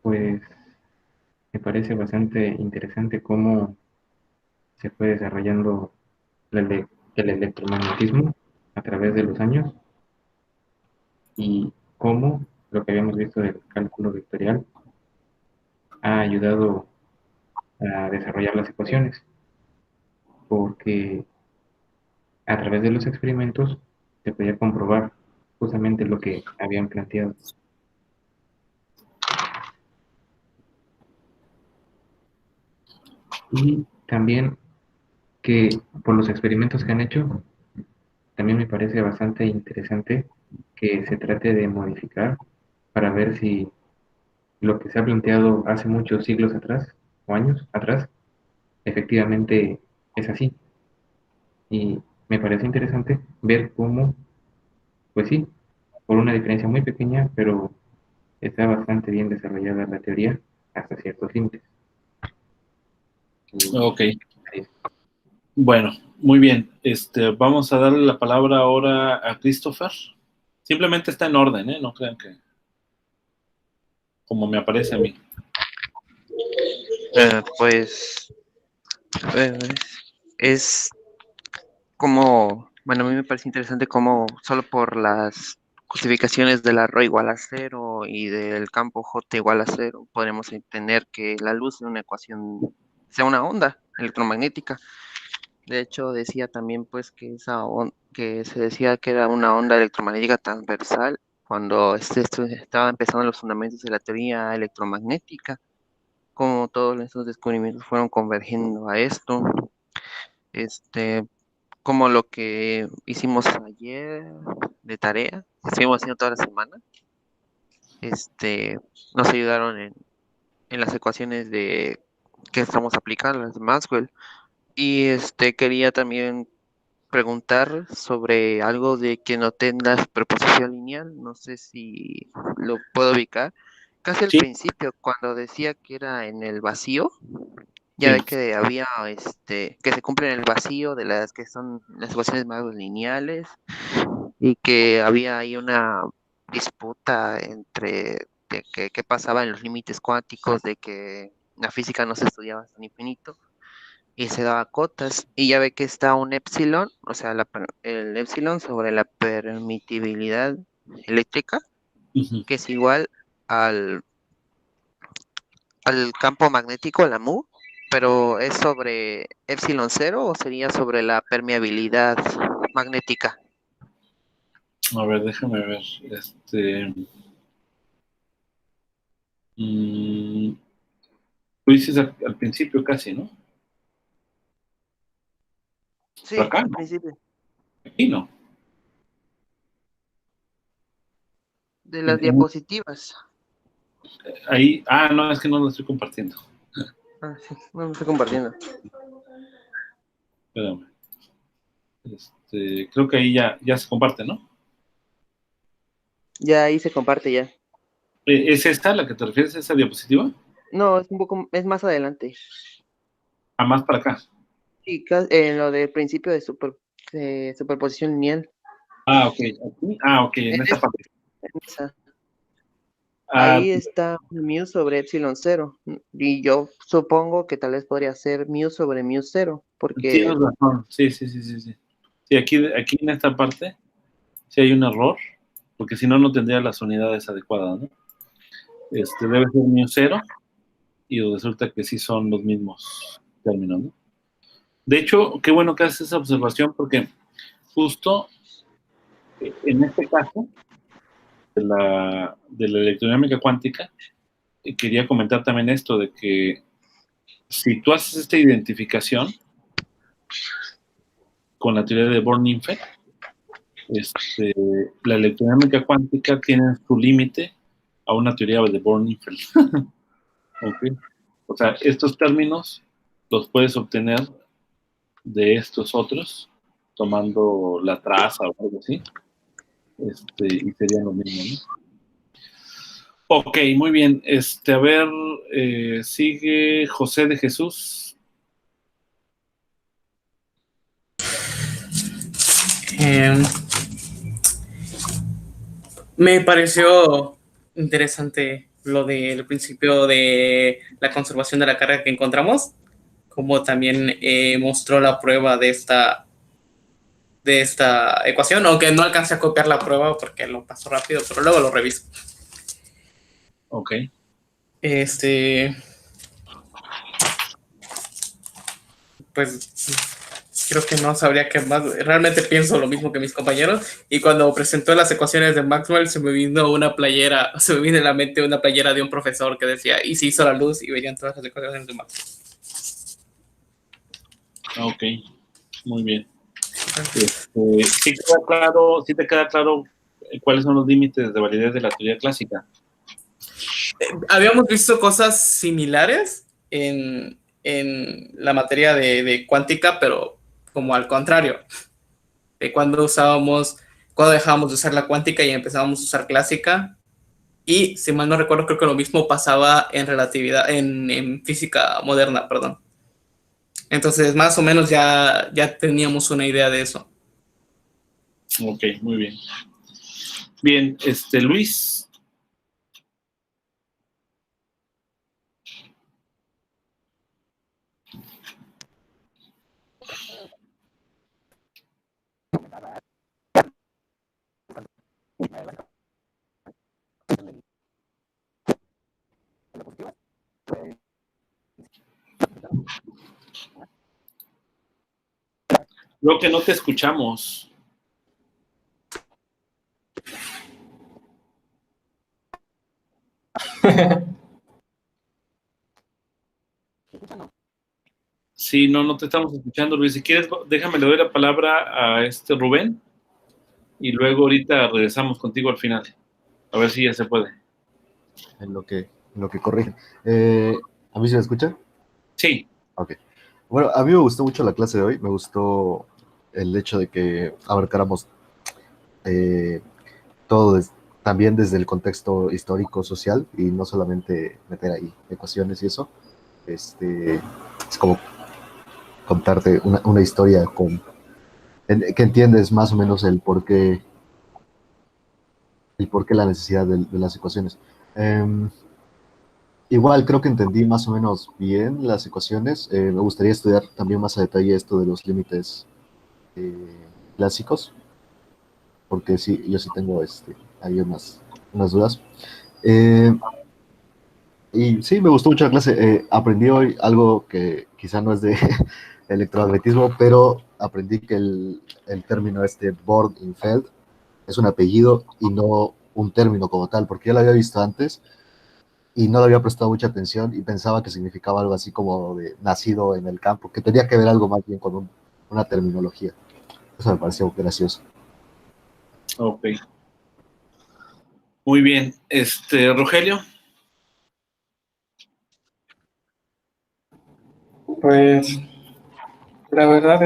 Pues me parece bastante interesante cómo se fue desarrollando el electromagnetismo a través de los años y cómo lo que habíamos visto del cálculo vectorial ha ayudado a desarrollar las ecuaciones, porque a través de los experimentos se podía comprobar justamente lo que habían planteado. Y también que por los experimentos que han hecho, también me parece bastante interesante que se trate de modificar para ver si lo que se ha planteado hace muchos siglos atrás o años atrás, efectivamente es así. Y me parece interesante ver cómo, pues sí, por una diferencia muy pequeña, pero está bastante bien desarrollada la teoría hasta ciertos límites. Ok. Bueno, muy bien. Vamos a darle la palabra ahora a Christopher. Simplemente está en orden, ¿eh? No crean que como me aparece a mí. Pues es como, bueno, a mí me parece interesante cómo solo por las justificaciones de la ρ igual a 0 y del campo J igual a 0 podemos entender que la luz es una ecuación, sea una onda electromagnética. De hecho, decía también pues que que se decía que era una onda electromagnética transversal cuando estaba empezando los fundamentos de la teoría electromagnética, como todos estos descubrimientos fueron convergiendo a esto. Como lo que hicimos ayer de tarea, estuvimos haciendo toda la semana, nos ayudaron en las ecuaciones que estamos aplicando, las de Maxwell. Y quería también preguntar sobre algo de que noté en la superposición lineal, no sé si lo puedo ubicar. Casi al Sí. principio, cuando decía que era en el vacío, ya Sí. ve que había, que se cumple en el vacío de las que son las ecuaciones más lineales y que había ahí una disputa entre de qué pasaba en los límites cuánticos, de que la física no se estudiaba hasta el infinito y se daba cotas. Y ya ve que está un epsilon, o sea, el epsilon sobre la permitibilidad eléctrica, Uh-huh. que es igual al, al campo magnético, la mu, pero ¿es sobre epsilon cero o sería sobre la permeabilidad magnética? A ver, déjame ver. Tú dices al principio casi, ¿no? Por Sí, acá, al ¿no? principio. Aquí no. De las diapositivas. Ahí, no, es que no lo estoy compartiendo. Ah, sí, no lo estoy compartiendo. Espérame. Creo que ahí ya se comparte, ¿no? Ya ahí se comparte ya. ¿Es esta la que te refieres, esa diapositiva? No, es más adelante. Más para acá. Sí, en lo del principio de superposición lineal. Ok. Aquí. Ok, En en esta parte. esa. Ah, Ahí está mu sobre epsilon 0. Y yo supongo que tal vez podría ser mu sobre mu 0, tienes porque razón. Sí, sí, sí, sí, sí. Sí, aquí en esta parte sí hay un error, porque si no, no tendría las unidades adecuadas, ¿no? Debe ser mu 0 y resulta que sí son los mismos términos, ¿no? De hecho, qué bueno que haces esa observación porque justo en este caso de la electrodinámica cuántica, quería comentar también esto de que si tú haces esta identificación con la teoría de Born-Infeld, la electrodinámica cuántica tiene su límite a una teoría de Born-Infeld. ¿Okay? O sea, estos términos los puedes obtener de estos otros, tomando la traza o algo así, y serían lo mismo, ¿no? Ok, muy bien. A ver, sigue José de Jesús. Eh, Me pareció interesante lo del principio de la conservación de la carga que encontramos, como también mostró la prueba de esta ecuación, aunque no alcancé a copiar la prueba porque lo pasó rápido, pero luego lo reviso. Ok. Pues creo que no sabría qué más. Realmente pienso lo mismo que mis compañeros. Y cuando presentó las ecuaciones de Maxwell, se me vino en la mente una playera de un profesor que decía, y se hizo la luz y venían todas las ecuaciones de Maxwell. Ok, muy bien. Sí te queda claro cuáles son los límites de validez de la teoría clásica. Habíamos visto cosas similares en la materia de cuántica, pero como al contrario, de cuando dejábamos de usar la cuántica y empezábamos a usar clásica. Y si mal no recuerdo, creo que lo mismo pasaba en relatividad, en física moderna, perdón. Entonces, más o menos ya teníamos una idea de eso. Ok, muy bien. Bien, Luis. Creo que no te escuchamos. Sí, no te estamos escuchando, Luis. Si quieres, déjame le doy la palabra a Rubén y luego ahorita regresamos contigo al final. A ver si ya se puede. En lo que corrigen. ¿A mí se me escucha? Sí. Ok. Bueno, a mí me gustó mucho la clase de hoy. Me gustó el hecho de que abarcáramos todo también desde el contexto histórico-social y no solamente meter ahí ecuaciones y eso. Es como contarte una historia que entiendes más o menos el por qué la necesidad de las ecuaciones. Igual creo que entendí más o menos bien las ecuaciones. Me gustaría estudiar también más a detalle esto de los límites clásicos, porque sí, yo sí tengo hay unas dudas. Y sí, me gustó mucho la clase. Aprendí hoy algo que quizá no es de electromagnetismo, pero aprendí que el término Born-Infeld es un apellido y no un término como tal, porque ya lo había visto antes y no le había prestado mucha atención y pensaba que significaba algo así como de nacido en el campo, que tenía que ver algo más bien con una terminología. Eso me pareció gracioso. Ok. Muy bien. Rogelio. Pues la verdad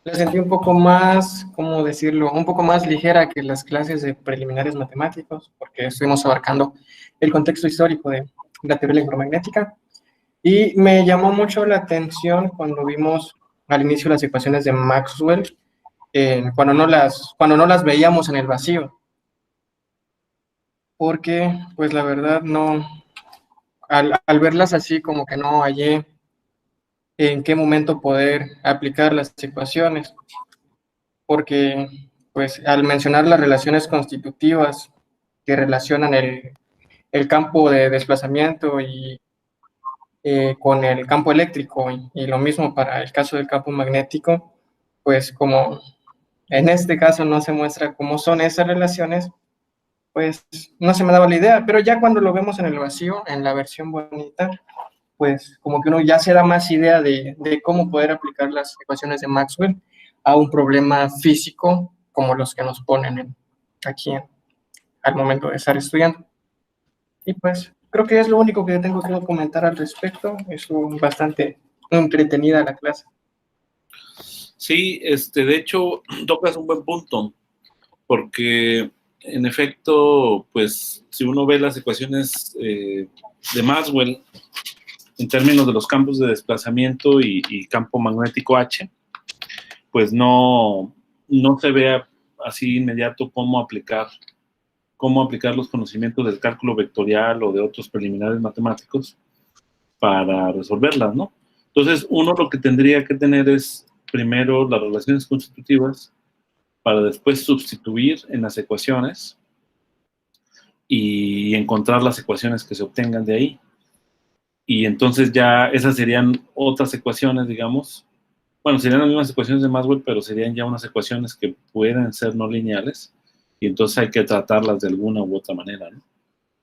la sentí un poco más, ¿cómo decirlo? Un poco más ligera que las clases de preliminares matemáticos, porque estuvimos abarcando el contexto histórico de la teoría electromagnética. Y me llamó mucho la atención cuando vimos al inicio las ecuaciones de Maxwell, cuando no las veíamos en el vacío. porque pues la verdad no, al verlas así como que no hallé en qué momento poder aplicar las ecuaciones, porque pues al mencionar las relaciones constitutivas que relacionan el campo de desplazamiento y con el campo eléctrico y lo mismo para el caso del campo magnético, pues como en este caso no se muestra cómo son esas relaciones, pues no se me daba la idea, pero ya cuando lo vemos en el vacío, en la versión bonita, pues como que uno ya se da más idea de cómo poder aplicar las ecuaciones de Maxwell a un problema físico como los que nos ponen aquí al momento de estar estudiando. Y pues creo que es lo único que tengo que comentar al respecto. Estuvo bastante entretenida la clase. Sí, de hecho, tocas un buen punto, porque en efecto, pues si uno ve las ecuaciones de Maxwell en términos de los campos de desplazamiento y campo magnético H, pues no se ve así inmediato cómo aplicar los conocimientos del cálculo vectorial o de otros preliminares matemáticos para resolverlas, ¿no? Entonces, uno lo que tendría que tener es primero las relaciones constitutivas para después sustituir en las ecuaciones y encontrar las ecuaciones que se obtengan de ahí. Y entonces ya esas serían otras ecuaciones, digamos. Bueno, serían las mismas ecuaciones de Maxwell, pero serían ya unas ecuaciones que pueden ser no lineales y entonces hay que tratarlas de alguna u otra manera, ¿no?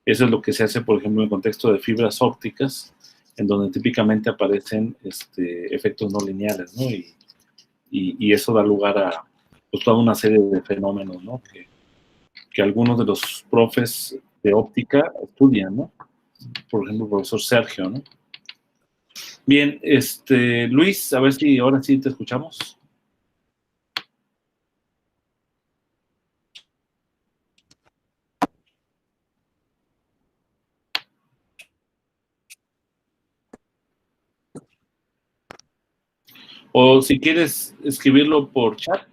Eso es lo que se hace, por ejemplo, en el contexto de fibras ópticas, en donde típicamente aparecen efectos no lineales, ¿no? Y eso da lugar a pues, toda una serie de fenómenos, ¿no? Que algunos de los profes de óptica estudian, ¿no? Por ejemplo, el profesor Sergio, ¿no? Bien, Luis, a ver si ahora sí te escuchamos. O si quieres escribirlo por chat.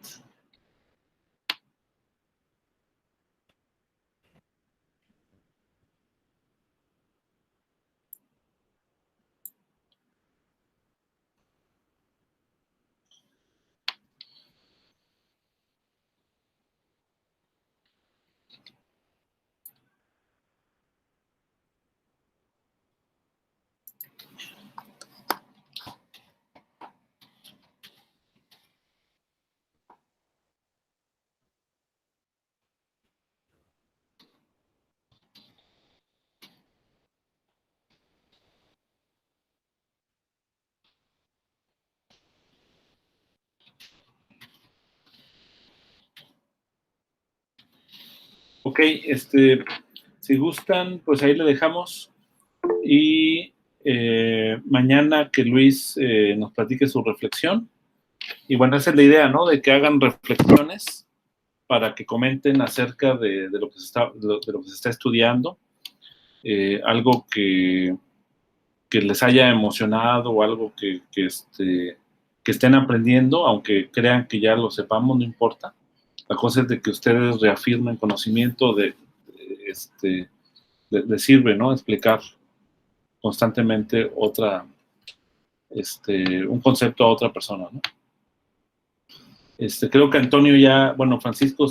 Ok, si gustan, pues ahí le dejamos. Y mañana que Luis nos platique su reflexión. Y bueno, esa es la idea, ¿no? De que hagan reflexiones para que comenten acerca de lo que se está estudiando. Algo que les haya emocionado o algo que estén aprendiendo, aunque crean que ya lo sepamos, no importa. La cosa es de que ustedes reafirmen conocimiento les sirve, ¿no? Explicar constantemente un concepto a otra persona, ¿no? Creo que Antonio ya, bueno, Francisco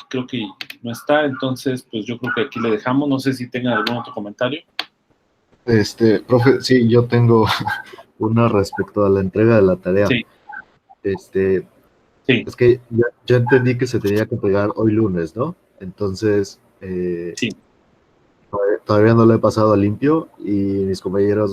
creo que no está, entonces pues yo creo que aquí le dejamos. No sé si tengan algún otro comentario. Profe, sí, yo tengo una respecto a la entrega de la tarea. Sí. Sí. Es que ya entendí que se tenía que entregar hoy lunes, ¿no? Entonces, sí. Todavía no lo he pasado a limpio y mis compañeros